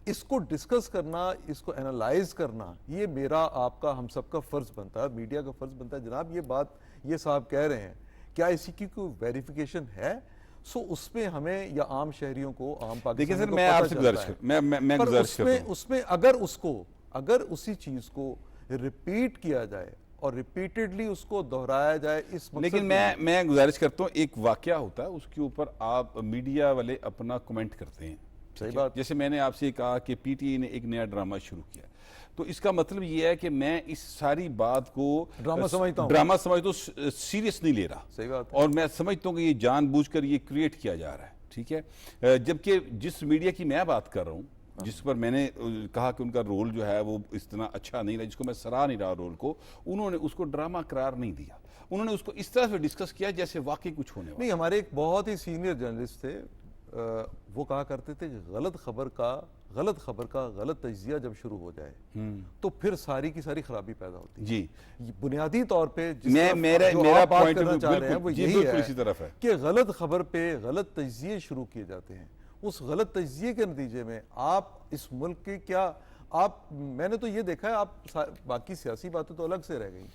B: اس کو ڈسکس کرنا, اس کو انالائز کرنا, یہ میرا, آپ کا, ہم سب کا فرض بنتا ہے, میڈیا کا فرض بنتا ہے. جناب یہ بات یہ صاحب کہہ رہے ہیں, کیا اسی کی کوئی ویریفیکیشن ہے؟ سو اس میں ہمیں یا عام شہریوں کو, عام پاکستانیوں کو
A: میں آپ
B: پتہ
A: سے
B: چلتا
A: گزارش
B: ہے.
A: میں
B: پر
A: گزارش کرتا ہوں,
B: اس میں اگر اسی چیز کو ریپیٹ کیا جائے اور ریپیٹڈلی اس کو دہرایا جائے اس مقصد
A: لیکن میں گزارش کرتا ہوں, ایک واقعہ ہوتا ہے اس کے اوپر آپ میڈیا والے اپنا کمنٹ کرتے ہیں.
B: صحیح بات.
A: جیسے میں نے آپ سے کہا کہ پی ٹی آئی نے ایک نیا ڈرامہ شروع کیا, تو اس کا مطلب یہ ہے کہ میں اس ساری بات کو
B: ڈرامہ سمجھتا
A: ہوں, سیریس نہیں لے رہا.
B: صحیح بات.
A: اور میں سمجھتا ہوں کہ یہ جان بوجھ کر یہ کریٹ کیا جا رہا ہے, ٹھیک ہے. جبکہ جس میڈیا کی میں بات کر رہا ہوں, جس پر میں نے کہا کہ ان کا رول جو ہے وہ اس طرح اچھا نہیں رہا, جس کو میں سراہ نہیں رہا رول کو, انہوں نے اس کو ڈرامہ قرار نہیں دیا. انہوں نے اس کو اس طرح سے ڈسکس کیا جیسے واقعی کچھ ہونے والا.
B: نہیں, ہمارے ایک بہت ہی سینئر جرنلسٹ تھے, وہ کہا کرتے تھے کہ غلط خبر کا غلط تجزیہ جب شروع ہو جائے تو پھر ساری کی ساری خرابی پیدا ہوتی ہے.
A: جی,
B: بنیادی طور پہ
A: میرا
B: بات
A: پوائنٹ
B: کرنا چاہ رہے ہیں وہ یہی
A: اسی طرف ہے
B: کہ غلط خبر پہ غلط تجزیے شروع کیے جاتے ہیں. اس غلط تجزیے کے نتیجے میں آپ اس ملک کے کیا, میں نے تو یہ دیکھا ہے, آپ باقی سیاسی باتیں تو الگ سے رہ گئی,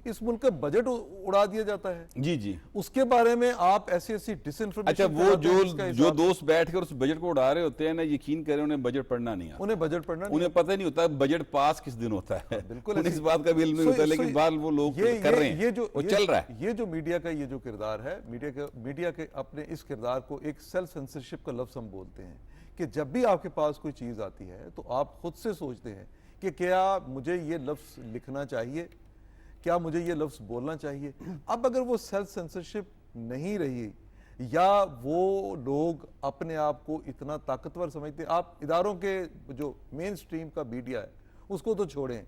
B: اس ملک کا بجٹ اڑا دیا جاتا ہے.
A: جی جی,
B: اس کے بارے میں آپ ایسی ڈس انفارمیشن.
A: اچھا, وہ جو دوست بیٹھ کر اس بجٹ کو اڑا رہے ہوتے ہیں نا, یقین کریں انہیں بجٹ پڑھنا نہیں آتا,
B: انہیں بجٹ پڑھنا,
A: انہیں پتہ نہیں ہوتا بجٹ پاس کس دن ہوتا ہے.
B: بالکل
A: اس بات کا بھی علم نہیں ہوتا, لیکن بال وہ لوگ کر رہے ہیں, وہ چل رہا ہے.
B: یہ جو میڈیا کا یہ جو کردار ہے, میڈیا کے اپنے اس کردار کو ایک سیلف سینسرشپ کا لفظ ہم بولتے ہیں کہ جب بھی آپ کے پاس کوئی چیز آتی ہے تو آپ خود سے سوچتے ہیں کہ کیا مجھے یہ لفظ لکھنا چاہیے, کیا مجھے یہ لفظ بولنا چاہیے. اب اگر وہ سیلف سینسرشپ نہیں رہی یا وہ لوگ اپنے آپ کو اتنا طاقتور سمجھتے ہیں, آپ اداروں کے جو مین سٹریم کا میڈیا ہے اس کو تو چھوڑیں,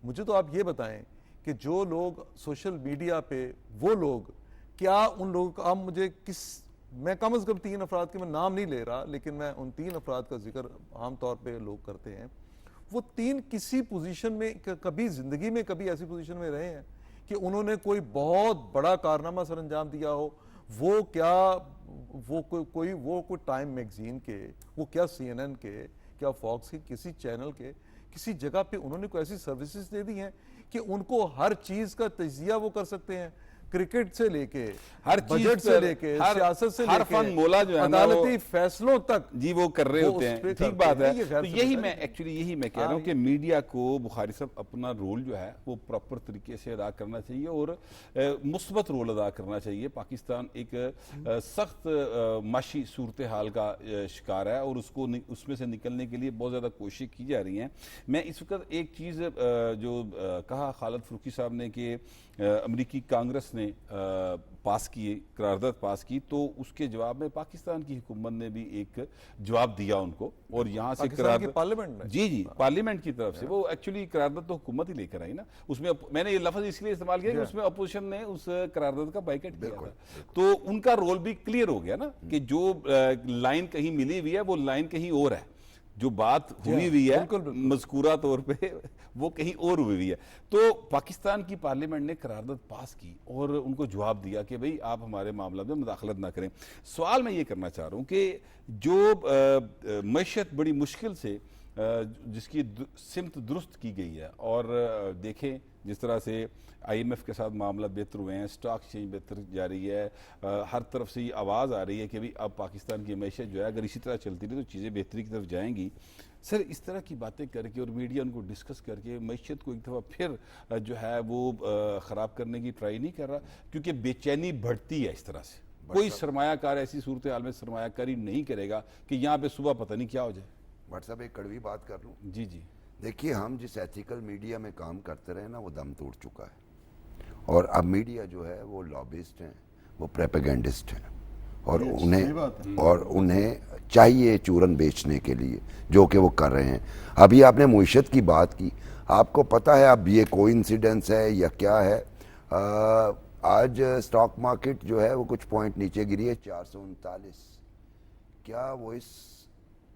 B: مجھے تو آپ یہ بتائیں کہ جو لوگ سوشل میڈیا پہ, وہ لوگ کیا ان لوگوں کا, آپ مجھے میں کم از کم 3 افراد کے, میں نام نہیں لے رہا لیکن میں ان 3 افراد کا ذکر عام طور پہ لوگ کرتے ہیں, وہ 3 کسی پوزیشن میں کبھی زندگی میں کبھی ایسی پوزیشن میں رہے ہیں کہ انہوں نے کوئی بہت بڑا کارنامہ سر انجام دیا ہو. وہ کوئی ٹائم میگزین کے, وہ کیا سی این این کے, کیا فاکس کے, کسی چینل کے کسی جگہ پہ انہوں نے کوئی ایسی سروسز دے دی ہیں کہ ان کو ہر چیز کا تجزیہ وہ کر سکتے ہیں, کرکٹ سے لے کے,
A: ہر
B: بجٹ سے لے کے, سیاست سے لے کے, عدالتی فیصلوں تک,
A: جی وہ کر رہے ہوتے ہیں. ٹھیک بات ہے. تو یہی میں کہہ رہا ہوں کہ میڈیا کو, بخاری صاحب, اپنا رول جو ہے وہ پراپر طریقے سے ادا کرنا چاہیے اور مثبت رول ادا کرنا چاہیے. پاکستان ایک سخت معاشی صورتحال کا شکار ہے اور اس میں سے نکلنے کے لیے بہت زیادہ کوشش کی جا رہی ہیں. میں اس وقت ایک چیز جو کہا خالد فروخی صاحب نے کہ امریکی کانگریس نے قرارداد پاس کی, تو اس کے جواب میں پاکستان کی حکومت نے بھی ایک جواب دیا ان کو, اور یہاں سے
B: پارلیمنٹ,
A: جی پارلیمنٹ کی طرف سے, وہ ایکچولی قرارداد تو حکومت ہی لے کر آئی نا. اس میں میں نے یہ لفظ اس لیے استعمال کیا کہ اس میں اپوزیشن نے اس قرارداد کا بائیکاٹ کیا تھا, تو ان کا رول بھی کلیئر ہو گیا نا کہ جو لائن کہیں ملی ہوئی ہے وہ لائن کہیں اور ہے, جو بات ہوئی ہوئی ہے مذکورہ طور پہ وہ کہیں اور ہوئی ہوئی ہے. تو پاکستان کی پارلیمنٹ نے قرارداد پاس کی اور ان کو جواب دیا کہ بھئی آپ ہمارے معاملات میں مداخلت نہ کریں. سوال میں یہ کرنا چاہ رہا ہوں کہ جو معیشت بڑی مشکل سے جس کی سمت درست کی گئی ہے, اور دیکھیں جس طرح سے آئی ایم ایف کے ساتھ معاملات بہتر ہوئے ہیں, سٹاک ایکسچینج بہتر جا رہی ہے, ہر طرف سے یہ آواز آ رہی ہے کہ بھی اب پاکستان کی معیشت جو ہے اگر اسی طرح چلتی رہی تو چیزیں بہتری کی طرف جائیں گی. سر, اس طرح کی باتیں کر کے اور میڈیا ان کو ڈسکس کر کے معیشت کو ایک دفعہ پھر جو ہے وہ خراب کرنے کی ٹرائی نہیں کر رہا, کیونکہ بے چینی بڑھتی ہے اس طرح سے. کوئی سرمایہ کار ایسی صورتحال میں سرمایہ کاری نہیں کرے گا کہ یہاں پہ صبح پتہ نہیں کیا ہو جائے.
C: بٹ صاحب ایک کڑوی بات کر لوں.
A: جی جی,
C: دیکھیے, ہم جس ایتھیکل میڈیا میں کام کرتے رہے نا وہ دم توڑ چکا ہے, اور اب میڈیا جو ہے وہ لابسٹ ہیں, وہ پریپیگنڈسٹ ہیں, اور انہیں چاہیے چورن بیچنے کے لیے, جو کہ وہ کر رہے ہیں. ابھی آپ نے معیشت کی بات کی, آپ کو پتہ ہے اب یہ کوئی انسیڈنس ہے یا کیا ہے, آج سٹاک مارکیٹ جو ہے وہ کچھ پوائنٹ نیچے گری ہے 439. کیا وہ اس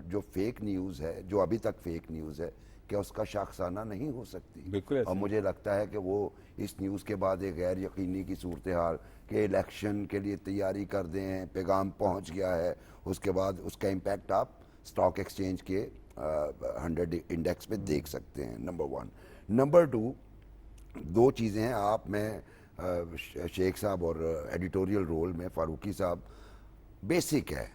C: جو فیک نیوز ہے, جو ابھی تک فیک نیوز ہے, کیا اس کا شاخسانہ نہیں ہو سکتی؟
A: بالکل ایسے.
C: اور مجھے لگتا ہے کہ وہ اس نیوز کے بعد ایک غیر یقینی کی صورتحال کہ الیکشن کے لیے تیاری کر دیں ہیں, پیغام پہنچ گیا ہے, اس کے بعد اس کا امپیکٹ آپ سٹاک ایکسچینج کے 100 انڈیکس میں دیکھ سکتے ہیں. نمبر 1. نمبر 2, 2 چیزیں ہیں. آپ میں شیخ صاحب اور ایڈیٹوریل رول میں فاروقی صاحب, بیسک ہے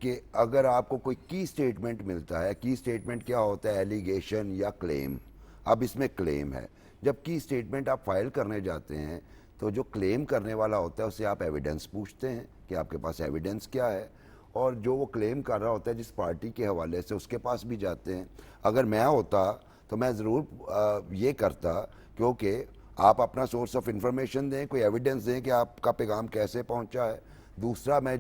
C: کہ اگر آپ کو کوئی کی سٹیٹمنٹ ملتا ہے, کی سٹیٹمنٹ کیا ہوتا ہے, ایلیگیشن یا کلیم. اب اس میں کلیم ہے. جب کی سٹیٹمنٹ آپ فائل کرنے جاتے ہیں تو جو کلیم کرنے والا ہوتا ہے اسے آپ ایویڈنس پوچھتے ہیں کہ آپ کے پاس ایویڈنس کیا ہے, اور جو وہ کلیم کر رہا ہوتا ہے جس پارٹی کے حوالے سے, اس کے پاس بھی جاتے ہیں. اگر میں ہوتا تو میں ضرور یہ کرتا, کیونکہ آپ اپنا سورس آف انفارمیشن دیں, کوئی ایویڈنس دیں کہ آپ کا پیغام کیسے پہنچا ہے. دوسرا, میں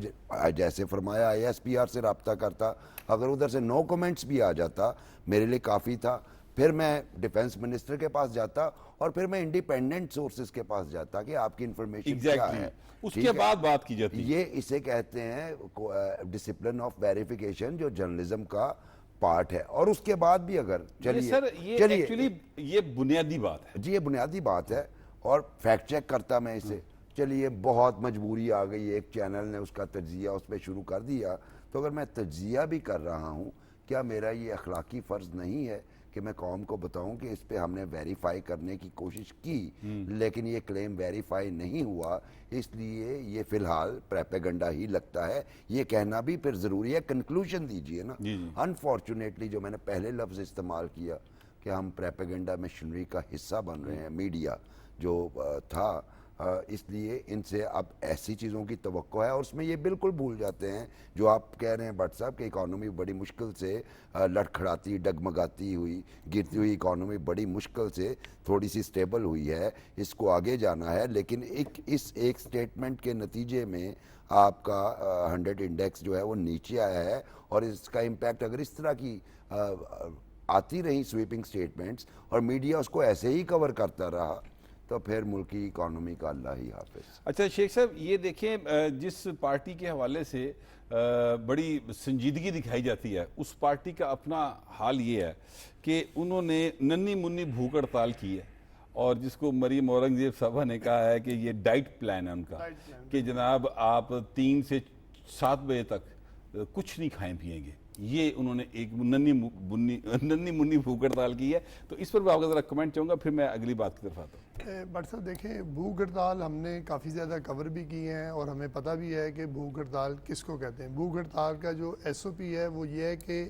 C: جیسے فرمایا ISPR سے رابطہ کرتا, اگر ادھر سے نو کمنٹس بھی آ جاتا میرے لیے کافی تھا. پھر میں ڈیفنس منسٹر کے پاس جاتا, اور پھر میں انڈیپینڈنٹ سورسز کے پاس جاتا کہ آپ کی انفارمیشن کیا ہے.
A: اس کے بعد بات کی جاتی.
C: یہ اسے کہتے ہیں ڈسپلن آف ویریفیکیشن, جو جرنلزم کا پارٹ ہے. اور اس کے بعد بھی اگر
A: سر یہ بنیادی بات ہے.
C: جی, یہ بنیادی بات ہے, اور فیکٹ چیک کرتا میں اسے. چلیے, بہت مجبوری آ گئی, ایک چینل نے اس کا تجزیہ اس پہ شروع کر دیا, تو اگر میں تجزیہ بھی کر رہا ہوں, کیا میرا یہ اخلاقی فرض نہیں ہے کہ میں قوم کو بتاؤں کہ اس پہ ہم نے ویریفائی کرنے کی کوشش کی, لیکن یہ کلیم ویریفائی نہیں ہوا, اس لیے یہ فی الحال پریپیگنڈا ہی لگتا ہے. یہ کہنا بھی پھر ضروری ہے. کنکلوژن دیجئے نا. انفارچونیٹلی جو میں نے پہلے لفظ استعمال کیا کہ ہم پریپیگنڈا مشنری کا حصہ بن رہے ہیں, میڈیا جو تھا, اس لیے ان سے اب ایسی چیزوں کی توقع ہے. اور اس میں یہ بالکل بھول جاتے ہیں جو آپ کہہ رہے ہیں بٹ صاحب کہ اکانومی بڑی مشکل سے لڑکھڑاتی, ڈگمگاتی ہوئی, گرتی ہوئی اکانومی بڑی مشکل سے تھوڑی سی سٹیبل ہوئی ہے, اس کو آگے جانا ہے. لیکن اس ایک سٹیٹمنٹ کے نتیجے میں آپ کا 100 انڈیکس جو ہے وہ نیچے آیا ہے, اور اس کا امپیکٹ اگر اس طرح کی آتی رہی سویپنگ سٹیٹمنٹس اور میڈیا اس کو ایسے ہی کور کرتا رہا, تو پھر ملکی اکانومی کا اللہ ہی حافظ.
A: اچھا شیخ صاحب, یہ دیکھیں جس پارٹی کے حوالے سے بڑی سنجیدگی دکھائی جاتی ہے, اس پارٹی کا اپنا حال یہ ہے کہ انہوں نے ننھی منی بھوک ہڑتال کی ہے, اور جس کو مریم اورنگزیب صاحبہ نے کہا ہے کہ یہ ڈائٹ پلان ہے ان کا, کہ جناب آپ 3 سے 7 بجے تک کچھ نہیں کھائیں پیئیں گے. یہ انہوں نے ایک ننھی منی بھوک ہڑتال کی ہے. تو اس پر بھی آپ کا ذرا کمنٹ چاہوں گا, پھر میں اگلی بات کی طرف آتا ہوں.
D: بٹ صاحب دیکھیں, بھوک ہڑتال ہم نے کافی زیادہ کور بھی کی ہیں, اور ہمیں پتہ بھی ہے کہ بھوک ہڑتال کس کو کہتے ہیں. بھوک ہڑتال کا جو SOP ہے وہ یہ ہے کہ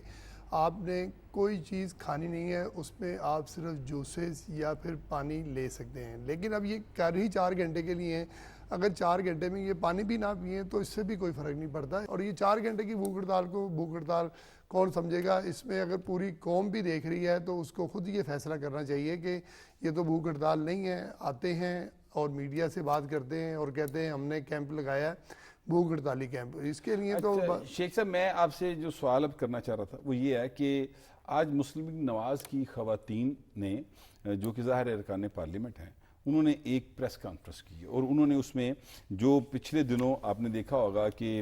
D: آپ نے کوئی چیز کھانی نہیں ہے, اس میں آپ صرف جوسز یا پھر پانی لے سکتے ہیں. لیکن اب یہ کر ہی 4 گھنٹے کے لیے ہیں, اگر 4 گھنٹے میں یہ پانی بھی نہ پئیں تو اس سے بھی کوئی فرق نہیں پڑتا. اور یہ 4 گھنٹے کی بھوک ہڑتال کو بھوک ہڑتال کون سمجھے گا؟ اس میں اگر پوری قوم بھی دیکھ رہی ہے تو اس کو خود یہ فیصلہ کرنا چاہیے کہ یہ تو بھوک ہڑتال نہیں ہے. آتے ہیں اور میڈیا سے بات کرتے ہیں اور کہتے ہیں ہم نے کیمپ لگایا ہے, بھوک ہڑتالی کیمپ. اس کے لیے تو
A: شیخ صاحب, میں آپ سے جو سوال اب کرنا چاہ رہا تھا وہ یہ ہے کہ آج مسلم لیگ نواز کی خواتین نے, جو کہ ظاہر ارکان پارلیمنٹ ہیں, انہوں نے ایک پریس کانفرنس کی, اور انہوں نے اس میں جو پچھلے دنوں آپ نے دیکھا ہوگا کہ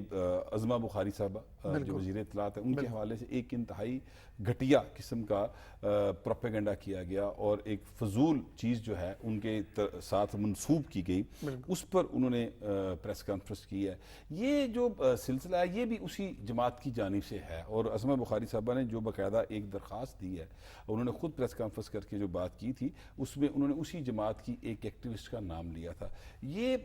A: عظمہ بخاری صاحبہ جو وزیر اطلاعات ہیں, ان کے حوالے سے ایک انتہائی گھٹیا قسم کا پروپیگنڈا کیا گیا, اور ایک فضول چیز جو ہے ان کے ساتھ منسوب کی گئی, اس پر انہوں نے پریس کانفرنس کی ہے. یہ جو سلسلہ ہے یہ بھی اسی جماعت کی جانب سے ہے, اور عظمہ بخاری صاحبہ نے جو باقاعدہ ایک درخواست دی ہے, انہوں نے خود پریس کانفرنس کر کے جو بات کی تھی اس میں انہوں نے اسی جماعت کی ایک ایکٹیوسٹ کا نام لیا تھا. یہ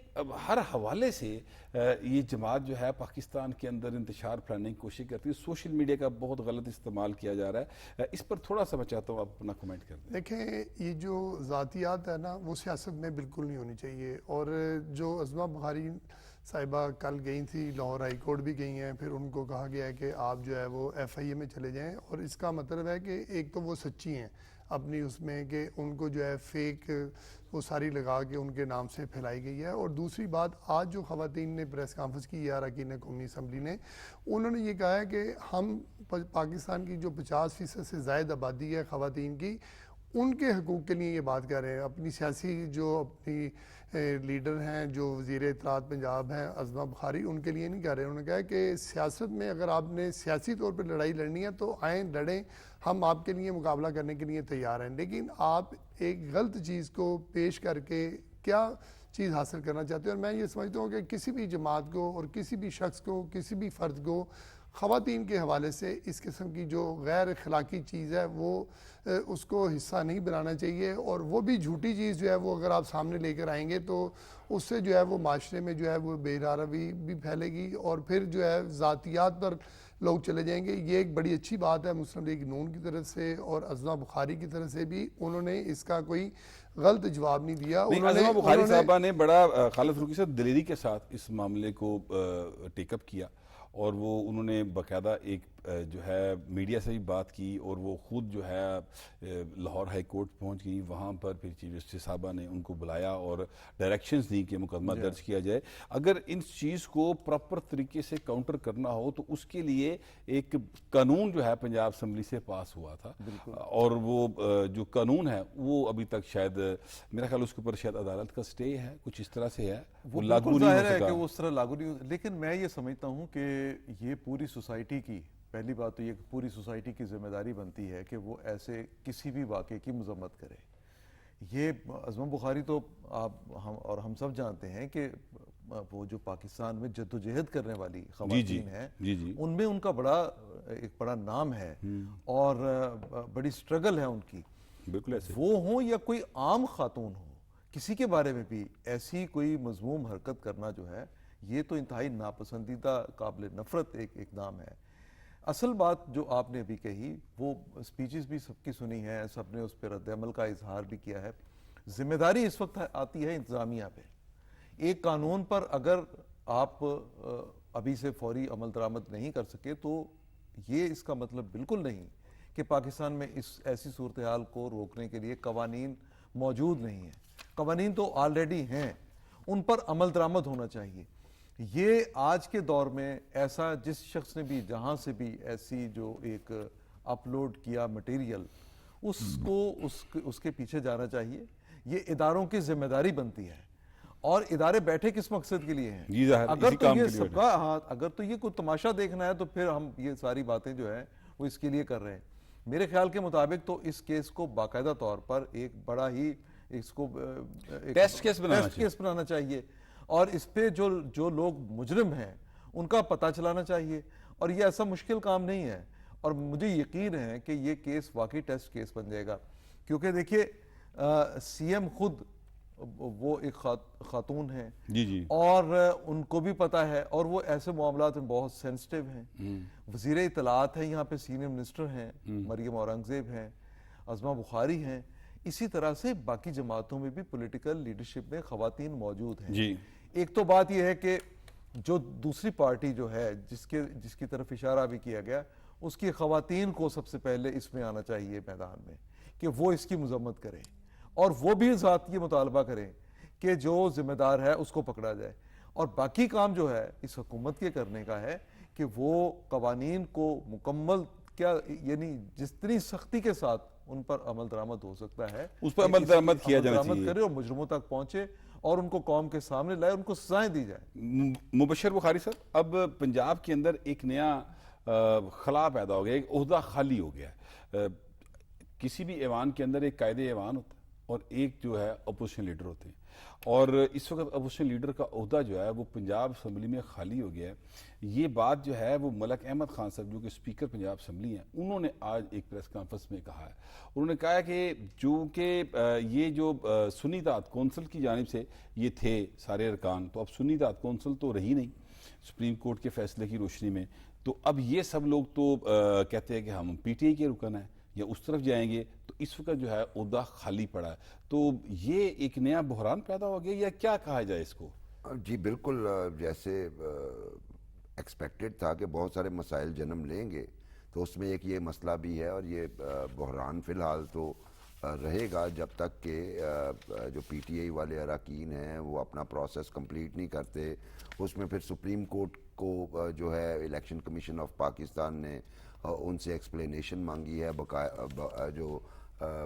A: ہر حوالے سے یہ جماعت جو ہے پاکستان کے اندر انتشار پھیلانے کی کوشش کرتی ہے. سوشل میڈیا کا بہت غلط استعمال کیا جا رہا ہے, اس پر تھوڑا سا میں چاہتا ہوں آپ اپنا کمنٹ کر دیں.
D: دیکھیں, یہ جو ذاتیات ہے نا وہ سیاست میں بالکل نہیں ہونی چاہیے. اور جو عظمہ بخاری صاحبہ کل گئی تھی لاہور ہائی کورٹ بھی گئی ہیں, پھر ان کو کہا گیا ہے کہ آپ جو ہے وہ FIA میں چلے جائیں, اور اس کا مطلب ہے کہ ایک تو وہ سچی ہیں, اپنی اس میں کہ ان کو جو ہے فیک وہ ساری لگا کے ان کے نام سے پھیلائی گئی ہے. اور دوسری بات, آج جو خواتین نے پریس کانفرنس کی ہے اراکین قومی اسمبلی نے, انہوں نے یہ کہا ہے کہ ہم پاکستان کی جو 50% سے زائد آبادی ہے خواتین کی, ان کے حقوق کے لیے یہ بات کر رہے ہیں. اپنی سیاسی جو اپنی لیڈر ہیں, جو وزیر اطلاعات پنجاب ہیں عظمہ بخاری, ان کے لیے نہیں کہہ رہے. انہوں نے کہا کہ سیاست میں اگر آپ نے سیاسی طور پہ لڑائی لڑنی ہے تو آئیں لڑیں, ہم آپ کے لیے مقابلہ کرنے کے لیے تیار ہیں, لیکن آپ ایک غلط چیز کو پیش کر کے کیا چیز حاصل کرنا چاہتے ہیں. اور میں یہ سمجھتا ہوں کہ کسی بھی جماعت کو اور کسی بھی شخص کو, کسی بھی فرد کو خواتین کے حوالے سے اس قسم کی جو غیر اخلاقی چیز ہے وہ اس کو حصہ نہیں بنانا چاہیے. اور وہ بھی جھوٹی چیز جو ہے وہ اگر آپ سامنے لے کر آئیں گے تو اس سے جو ہے وہ معاشرے میں جو ہے وہ بے روی بھی پھیلے گی, اور پھر جو ہے ذاتیات پر لوگ چلے جائیں گے. یہ ایک بڑی اچھی بات ہے مسلم لیگ نون کی طرف سے اور عظمہ بخاری کی طرف سے بھی, انہوں نے اس کا کوئی غلط جواب نہیں دیا.
A: عظمہ بخاری صاحبہ نے بڑا خالد فاروقی صاحب دلیری کے ساتھ اس معاملے کو ٹیک اپ کیا, اور وہ انہوں نے باقاعدہ ایک جو ہے میڈیا سے بھی بات کی, اور وہ خود جو ہے لاہور ہائی کورٹ پہنچ گئی. وہاں پر پھر چیف جسٹس صاحبہ نے ان کو بلایا اور ڈائریکشنز دی کہ مقدمہ درج کیا جائے. اگر ان چیز کو پراپر طریقے سے کاؤنٹر کرنا ہو تو اس کے لیے ایک قانون جو ہے پنجاب اسمبلی سے پاس ہوا تھا, اور وہ جو قانون ہے وہ ابھی تک شاید میرا خیال اس کے اوپر شاید عدالت کا سٹے ہے, کچھ اس طرح سے ہے, وہ لاگو نہیں ہو
B: ظاہر ہے
A: سکا.
B: کہ وہ اس طرح لاگو نہیں ہو. لیکن میں یہ سمجھتا ہوں کہ یہ پوری سوسائٹی کی, پہلی بات تو یہ کہ پوری سوسائٹی کی ذمہ داری بنتی ہے کہ وہ ایسے کسی بھی واقعے کی مذمت کرے. یہ عظمہ بخاری تو ہم سب جانتے ہیں کہ وہ جو پاکستان میں جدوجہد کرنے والی خواتین ہیں ان میں ان کا ایک بڑا نام ہے اور بڑی سٹرگل ہے ان کی.
A: بالکل ایسے
B: وہ ہوں یا کوئی عام خاتون ہو, کسی کے بارے میں بھی ایسی کوئی مذموم حرکت کرنا جو ہے یہ تو انتہائی ناپسندیدہ, قابل نفرت ایک اقدام ہے. اصل بات جو آپ نے ابھی کہی, وہ سپیچز بھی سب کی سنی ہیں, سب نے اس پہ رد عمل کا اظہار بھی کیا ہے. ذمہ داری اس وقت آتی ہے انتظامیہ پہ. ایک قانون پر اگر آپ ابھی سے فوری عمل درآمد نہیں کر سکے تو یہ اس کا مطلب بالکل نہیں کہ پاکستان میں ایسی صورتحال کو روکنے کے لیے قوانین موجود نہیں ہیں. قوانین تو آلریڈی ہیں, ان پر عمل درآمد ہونا چاہیے. یہ آج کے دور میں ایسا جس شخص نے بھی جہاں سے بھی ایسی جو ایک اپلوڈ کیا مٹیریل, اس کو اس کے پیچھے جانا چاہیے. یہ اداروں کی ذمہ داری بنتی ہے, اور ادارے بیٹھے کس مقصد کے لیے ہیں؟ اگر تو یہ سب کا اگر تو یہ کوئی تماشا دیکھنا ہے تو پھر ہم یہ ساری باتیں جو ہیں وہ اس کے لیے کر رہے ہیں. میرے خیال کے مطابق تو اس کیس کو باقاعدہ طور پر ایک بڑا ہی اس کو
A: ٹیسٹ کیس
B: بنانا چاہیے, اور اس پہ جو لوگ مجرم ہیں ان کا پتہ چلانا چاہیے. اور یہ ایسا مشکل کام نہیں ہے, اور مجھے یقین ہے کہ یہ کیس واقعی ٹیسٹ کیس بن جائے گا. کیونکہ دیکھیے سی ایم خود وہ ایک خاتون ہیں اور ان کو بھی پتہ ہے, اور وہ ایسے معاملات میں بہت سینسٹیو ہیں. وزیر اطلاعات ہیں یہاں پہ, سینئر منسٹر ہیں, مریم اورنگزیب ہیں, عظمہ بخاری ہیں. اسی طرح سے باقی جماعتوں میں بھی پولیٹیکل لیڈرشپ میں خواتین موجود ہیں. ایک تو بات یہ ہے کہ جو دوسری پارٹی جو ہے جس کی طرف اشارہ بھی کیا گیا, اس کی خواتین کو سب سے پہلے اس میں آنا چاہیے میدان میں کہ وہ اس کی مذمت کریں, اور وہ بھی ذات یہ مطالبہ کریں کہ جو ذمہ دار ہے اس کو پکڑا جائے. اور باقی کام جو ہے اس حکومت کے کرنے کا ہے کہ وہ قوانین کو مکمل یعنی جتنی سختی کے ساتھ ان پر عمل درآمد ہو سکتا ہے
A: اس پر عمل درآمد کیا جانا چاہیے,
B: کرے اور مجرموں تک پہنچے اور ان کو قوم کے سامنے لائے, ان کو سزائیں دی جائیں.
A: مبشر بخاری صاحب, اب پنجاب کے اندر ایک نیا خلا پیدا ہو گیا, ایک عہدہ خالی ہو گیا. کسی بھی ایوان کے اندر ایک قائد ایوان ہوتا ہے اور ایک جو ہے اپوزیشن لیڈر ہوتے ہیں, اور اس وقت اپوزیشن لیڈر کا عہدہ جو ہے وہ پنجاب اسمبلی میں خالی ہو گیا ہے. یہ بات جو ہے وہ ملک احمد خان صاحب جو کہ اسپیکر پنجاب اسمبلی ہیں, انہوں نے آج ایک پریس کانفرنس میں کہا ہے. انہوں نے کہا کہ جو کہ یہ جو سنی اتحاد کونسل کی جانب سے یہ تھے سارے ارکان, تو اب سنی اتحاد کونسل تو رہی نہیں سپریم کورٹ کے فیصلے کی روشنی میں, تو اب یہ سب لوگ تو کہتے ہیں کہ ہم پی ٹی آئی کے رکن ہیں یا اس طرف جائیں گے, تو اس وقت جو ہے عہدہ خالی پڑا ہے. تو یہ ایک نیا بحران پیدا ہو گیا یا کیا کہا جائے اس کو؟
C: جی بالکل, جیسے ایکسپیکٹڈ تھا کہ بہت سارے مسائل جنم لیں گے, تو اس میں ایک یہ مسئلہ بھی ہے, اور یہ بحران فی الحال تو رہے گا جب تک کہ جو پی ٹی آئی والے اراکین ہیں وہ اپنا پروسیس کمپلیٹ نہیں کرتے. اس میں پھر سپریم کورٹ کو جو ہے الیکشن کمیشن آف پاکستان نے ان سے ایکسپلینیشن مانگی ہے. جو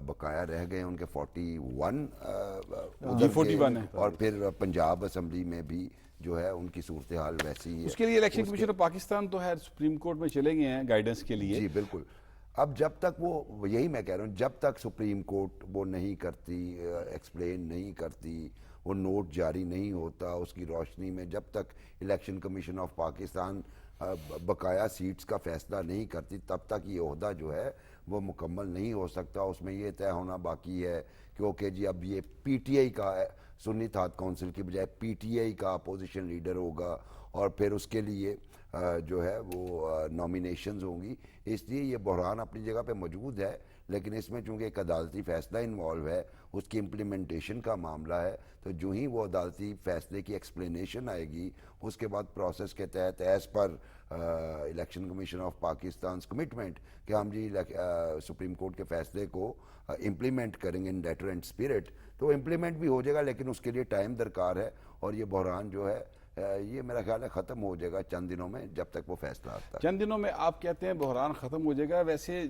C: بقایا رہ گئے ان کے 41 ادھر کے،
A: 41 ہیں.
C: اور پھر پنجاب اسمبلی میں بھی جو ہے ان کی صورتحال ویسی ہی ہے.
A: اس کے لیے الیکشن کمیشن آف پاکستان تو ہے سپریم کورٹ میں چلے گئے ہیں گائیڈنس کے لیے.
C: جی بالکل. اب جب تک وہ، یہی میں کہہ رہا ہوں، جب تک سپریم کورٹ وہ نہیں کرتی، ایکسپلین نہیں کرتی، وہ نوٹ جاری نہیں ہوتا، اس کی روشنی میں جب تک الیکشن کمیشن آف پاکستان بقایا سیٹس کا فیصلہ نہیں کرتی، تب تک یہ عہدہ جو ہے وہ مکمل نہیں ہو سکتا. اس میں یہ طے ہونا باقی ہے کہ اوکے جی اب یہ پی ٹی آئی کا سنی اتحاد کونسل کی بجائے پی ٹی آئی کا اپوزیشن لیڈر ہوگا، اور پھر اس کے لیے جو ہے وہ نامینیشنز ہوں گی. اس لیے یہ بحران اپنی جگہ پہ موجود ہے، لیکن اس میں چونکہ ایک عدالتی فیصلہ انوالو ہے، اس کی امپلیمنٹیشن کا معاملہ ہے، تو جو ہی وہ عدالتی فیصلے کی ایکسپلینیشن آئے گی، اس کے بعد پروسیس کے تحت ایز پر election commission of Pakistan's commitment کہ ہم جی سپریم کورٹ کے فیصلے کو امپلیمنٹ کریں گے ان لیٹر اینڈ اسپرٹ، تو امپلیمنٹ بھی ہو جائے گا، لیکن اس کے لیے ٹائم درکار ہے. اور یہ بحران جو ہے یہ میرا خیال ہے ختم ہو جائے گا چند دنوں میں، جب تک وہ فیصلہ آتا ہے.
A: چند دنوں میں آپ کہتے ہیں بحران ختم ہو جائے گا. ویسے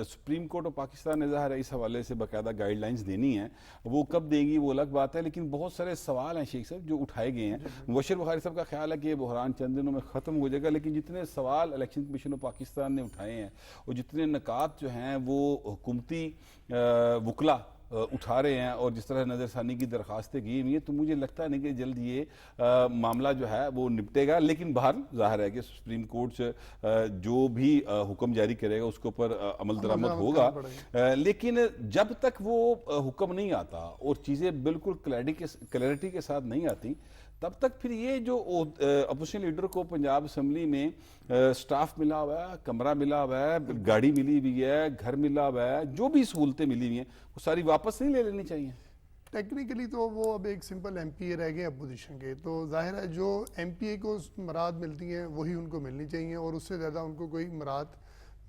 A: سپریم کورٹ آف پاکستان نے ظاہر ہے اس حوالے سے باقاعدہ گائیڈ لائنز دینی ہیں، وہ کب دیں گی وہ الگ بات ہے، لیکن بہت سارے سوال ہیں شیخ صاحب جو اٹھائے گئے ہیں. مبشر بخاری صاحب کا خیال ہے کہ یہ بحران چند دنوں میں ختم ہو جائے گا، لیکن جتنے سوال الیکشن کمیشن آف پاکستان نے اٹھائے ہیں اور جتنے نکات جو ہیں وہ حکومتی وکلا اٹھا رہے ہیں اور جس طرح نظر ثانی کی درخواستیں کی ہوئی ہیں، تو مجھے لگتا نہیں کہ جلد یہ معاملہ جو ہے وہ نپٹے گا. لیکن بہر ظاہر ہے کہ سپریم کورٹ جو بھی حکم جاری کرے گا اس کے اوپر عمل درآمد ہوگا، لیکن جب تک وہ حکم نہیں آتا اور چیزیں بالکل کلیئرٹی کے ساتھ نہیں آتی، تب تک پھر یہ جو اپوزیشن لیڈر کو پنجاب اسمبلی میں سٹاف ملا ہوا ہے، کمرہ ملا ہوا ہے، گاڑی ملی ہوئی ہے، گھر ملا ہوا ہے، جو بھی سہولتیں ملی ہوئی ہیں وہ ساری واپس نہیں لے لینی چاہیے.
D: ٹیکنیکلی تو وہ اب ایک سمپل ایم پی اے رہ گئے اپوزیشن کے، تو ظاہر ہے جو ایم پی اے کو مراد ملتی ہیں وہی ان کو ملنی چاہیے، اور اس سے زیادہ ان کو کوئی مراد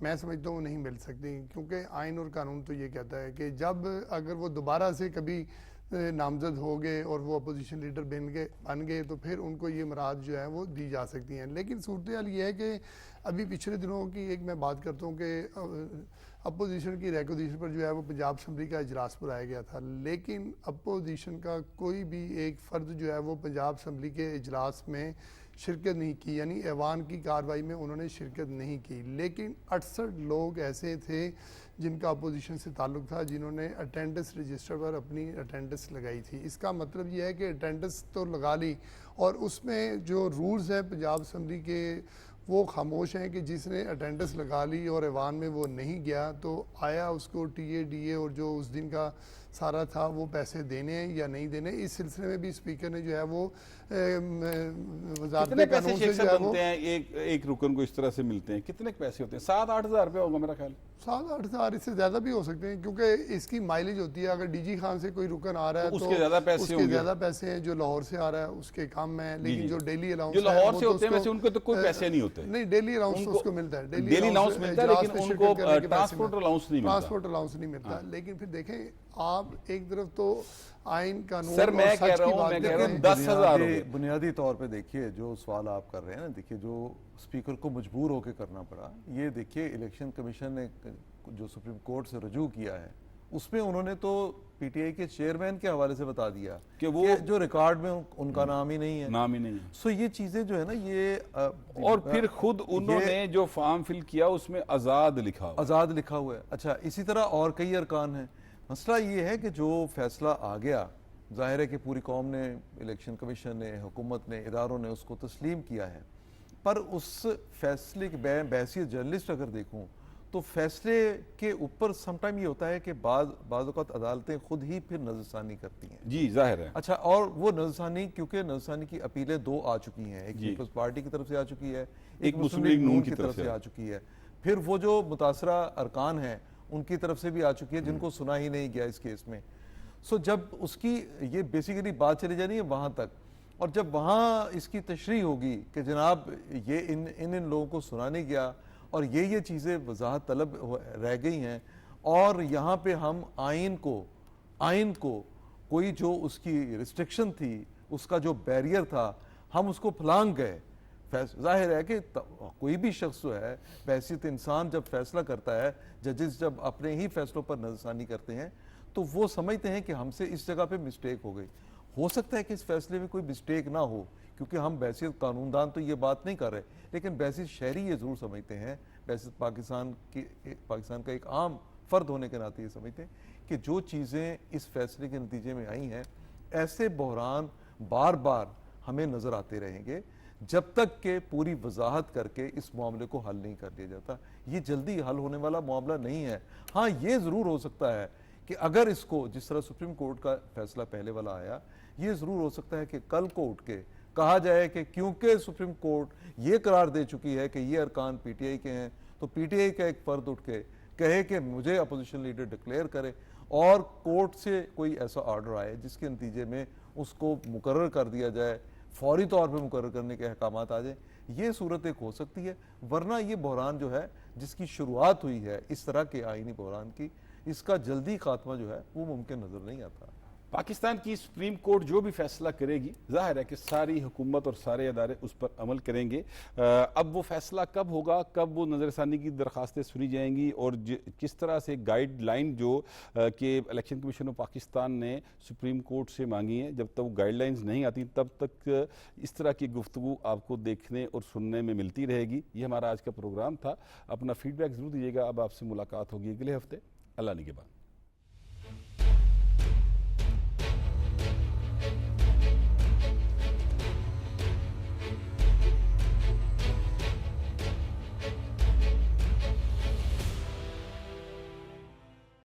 D: میں سمجھتا ہوں نہیں مل سکتی، کیونکہ آئین اور قانون تو یہ کہتا ہے کہ جب اگر وہ دوبارہ سے کبھی نامزد ہو گئے اور وہ اپوزیشن لیڈر بن گئے تو پھر ان کو یہ مراد جو ہے وہ دی جا سکتی ہیں. لیکن صورتحال یہ ہے کہ ابھی پچھلے دنوں کی ایک میں بات کرتا ہوں کہ اپوزیشن کی ریکوزیشن پر جو ہے وہ پنجاب اسمبلی کا اجلاس بلایا گیا تھا، لیکن اپوزیشن کا کوئی بھی ایک فرد جو ہے وہ پنجاب اسمبلی کے اجلاس میں شرکت نہیں کی، یعنی ایوان کی کارروائی میں انہوں نے شرکت نہیں کی. لیکن 68 لوگ ایسے تھے جن کا اپوزیشن سے تعلق تھا، جنہوں نے اٹینڈنس رجسٹر پر اپنی اٹینڈنس لگائی تھی. اس کا مطلب یہ ہے کہ اٹینڈنس تو لگا لی، اور اس میں جو رولز ہیں پنجاب اسمبلی کے وہ خاموش ہیں کہ جس نے اٹینڈنس لگا لی اور ایوان میں وہ نہیں گیا تو آیا اس کو ٹی اے ڈی اے اور جو اس دن کا سارا تھا وہ پیسے دینے ہیں یا نہیں دینے. اس سلسلے میں بھی اسپیکر نے جو ہے وہ وزارت
A: کتنے پیسے
D: قانون سے
A: شیخ
D: جو ہے
A: صاحب
D: وہ
A: بنتے ہیں ایک رکن کو اس طرح سے ملتے ہیں؟ کتنے پیسے ہوتے ہیں؟ 7-8 ہزار روپے ہوگا میرا خیال.
D: 7-8 ہزار، اس سے زیادہ بھی ہو سکتے ہیں، کیونکہ اس کی مائلیج ہوتی ہے. اگر ڈی جی خان سے کوئی رکن آ رہا ہے
A: تو
D: تو
A: اس کے زیادہ پیسے
D: اس کے
A: ہوں گے.
D: زیادہ پیسے ہیں، جو لاہور سے آ رہا ہے اس کے کم ہیں، لیکن جو ڈیلی الاؤنس
A: جو لاہور سے ہوتے ہیں ویسے ان کو تو کوئی پیسے نہیں ہوتے.
D: نہیں، ڈیلی الاؤنس اس کو ملتا ہے،
A: ڈیلی الاؤنس ملتا ہے، لیکن ان کو ٹرانسپورٹ الاؤنس نہیں ملتا.
D: ٹرانسپورٹ الاؤنس نہیں ملتا. لیکن پھر دیکھیں آپ ایک طرف تو آئین قانون
A: سر میں کہہ رہا ہوں 10,000 روپے
B: بنیادی طور پہ دیکھیے جو سوال آپ کر رہے ہیں نا، دیکھیے جو اسپیکر کو مجبور ہو کے کرنا پڑا، یہ دیکھیے الیکشن کمیشن نے جو سپریم کورٹ سے رجوع کیا ہے اس میں انہوں نے تو پی ٹی آئی کے چیئرمین کے حوالے سے بتا دیا کہ وہ جو ریکارڈ میں ان کا نام ہی نہیں ہے. سو یہ چیزیں جو ہے نا یہ
A: اور پھر خود انہوں نے جو فارم فل کیا اس میں آزاد لکھا
B: ہوا ہے. اچھا، اسی طرح اور کئی ارکان ہیں. مسئلہ یہ ہے کہ جو فیصلہ آ گیا، ظاہر ہے کہ پوری قوم نے، الیکشن کمیشن نے، حکومت نے، اداروں نے اس کو تسلیم کیا ہے، پر اس فیصلے کی بحیثیت جرنلسٹ اگر دیکھوں تو فیصلے کے اوپر سم ٹائم یہ ہوتا ہے کہ بعض اوقات عدالتیں خود ہی پھر نظر ثانی کرتی ہیں.
A: جی ظاہر ہے.
B: اچھا، اور وہ نظر ثانی، کیونکہ نظر ثانی کی اپیلیں 2 آ چکی ہیں، ایک پیپلز پارٹی کی طرف سے آ چکی ہے، ایک مسلم لیگ نون کی طرف سے آ چکی ہے، پھر وہ جو متاثرہ ارکان ہیں ان کی طرف سے بھی آ چکی ہے جن کو سنا ہی نہیں گیا اس کیس میں. سو جب اس کی یہ بیسیکلی بات چلی جانی ہے وہاں تک، اور جب وہاں اس کی تشریح ہوگی کہ جناب یہ ان لوگوں کو سنا نہیں گیا اور یہ چیزیں وضاحت طلب رہ گئی ہیں، اور یہاں پہ ہم آئین کو کوئی جو اس کی ریسٹرکشن تھی, اس کا جو بیریئر تھا, ہم اس کو پھلانگ گئے. ظاہر ہے کہ کوئی بھی شخص جو ہے بحیثیت انسان جب فیصلہ کرتا ہے, ججز جب اپنے ہی فیصلوں پر نظر ثانی کرتے ہیں تو وہ سمجھتے ہیں کہ ہم سے اس جگہ پہ مسٹیک ہو گئی. ہو سکتا ہے کہ اس فیصلے میں کوئی مسٹیک نہ ہو, کیونکہ ہم بحیثیت قانون دان تو یہ بات نہیں کر رہے, لیکن بحیثیت شہری یہ ضرور سمجھتے ہیں, بحیثیت پاکستان کا ایک عام فرد ہونے کے ناطے یہ سمجھتے ہیں کہ جو چیزیں اس فیصلے کے نتیجے میں آئی ہیں, ایسے بحران بار بار ہمیں نظر آتے رہیں گے جب تک کہ پوری وضاحت کر کے اس معاملے کو حل نہیں کر دیا جاتا. یہ جلدی حل ہونے والا معاملہ نہیں ہے. ہاں یہ ضرور ہو سکتا ہے کہ اگر اس کو جس طرح سپریم کورٹ کا فیصلہ پہلے والا آیا, یہ ضرور ہو سکتا ہے کہ کل کو اٹھ کے کہا جائے کہ کیونکہ سپریم کورٹ یہ قرار دے چکی ہے کہ یہ ارکان پی ٹی آئی کے ہیں, تو پی ٹی آئی کا ایک فرد اٹھ کے کہے کہ مجھے اپوزیشن لیڈر ڈکلیئر کرے, اور کورٹ سے کوئی ایسا آرڈر آئے جس کے نتیجے میں اس کو مقرر کر دیا جائے, فوری طور پہ مقرر کرنے کے احکامات آ جائیں. یہ صورت ایک ہو سکتی ہے, ورنہ یہ بحران جو ہے جس کی شروعات ہوئی ہے اس طرح کے آئینی بحران کی, اس کا جلدی خاتمہ جو ہے وہ ممکن نظر نہیں آتا.
A: پاکستان کی سپریم کورٹ جو بھی فیصلہ کرے گی, ظاہر ہے کہ ساری حکومت اور سارے ادارے اس پر عمل کریں گے. اب وہ فیصلہ کب ہوگا, کب وہ نظر ثانی کی درخواستیں سنی جائیں گی, اور کس طرح سے گائیڈ لائن جو کہ الیکشن کمیشن آف پاکستان نے سپریم کورٹ سے مانگی ہیں, جب تک وہ گائیڈ لائنز نہیں آتی تب تک اس طرح کی گفتگو آپ کو دیکھنے اور سننے میں ملتی رہے گی. یہ ہمارا آج کا پروگرام تھا. اپنا فیڈ بیک ضرور دیجیے گا. اب آپ سے ملاقات ہوگی اگلے ہفتے. اللہ نگہبان.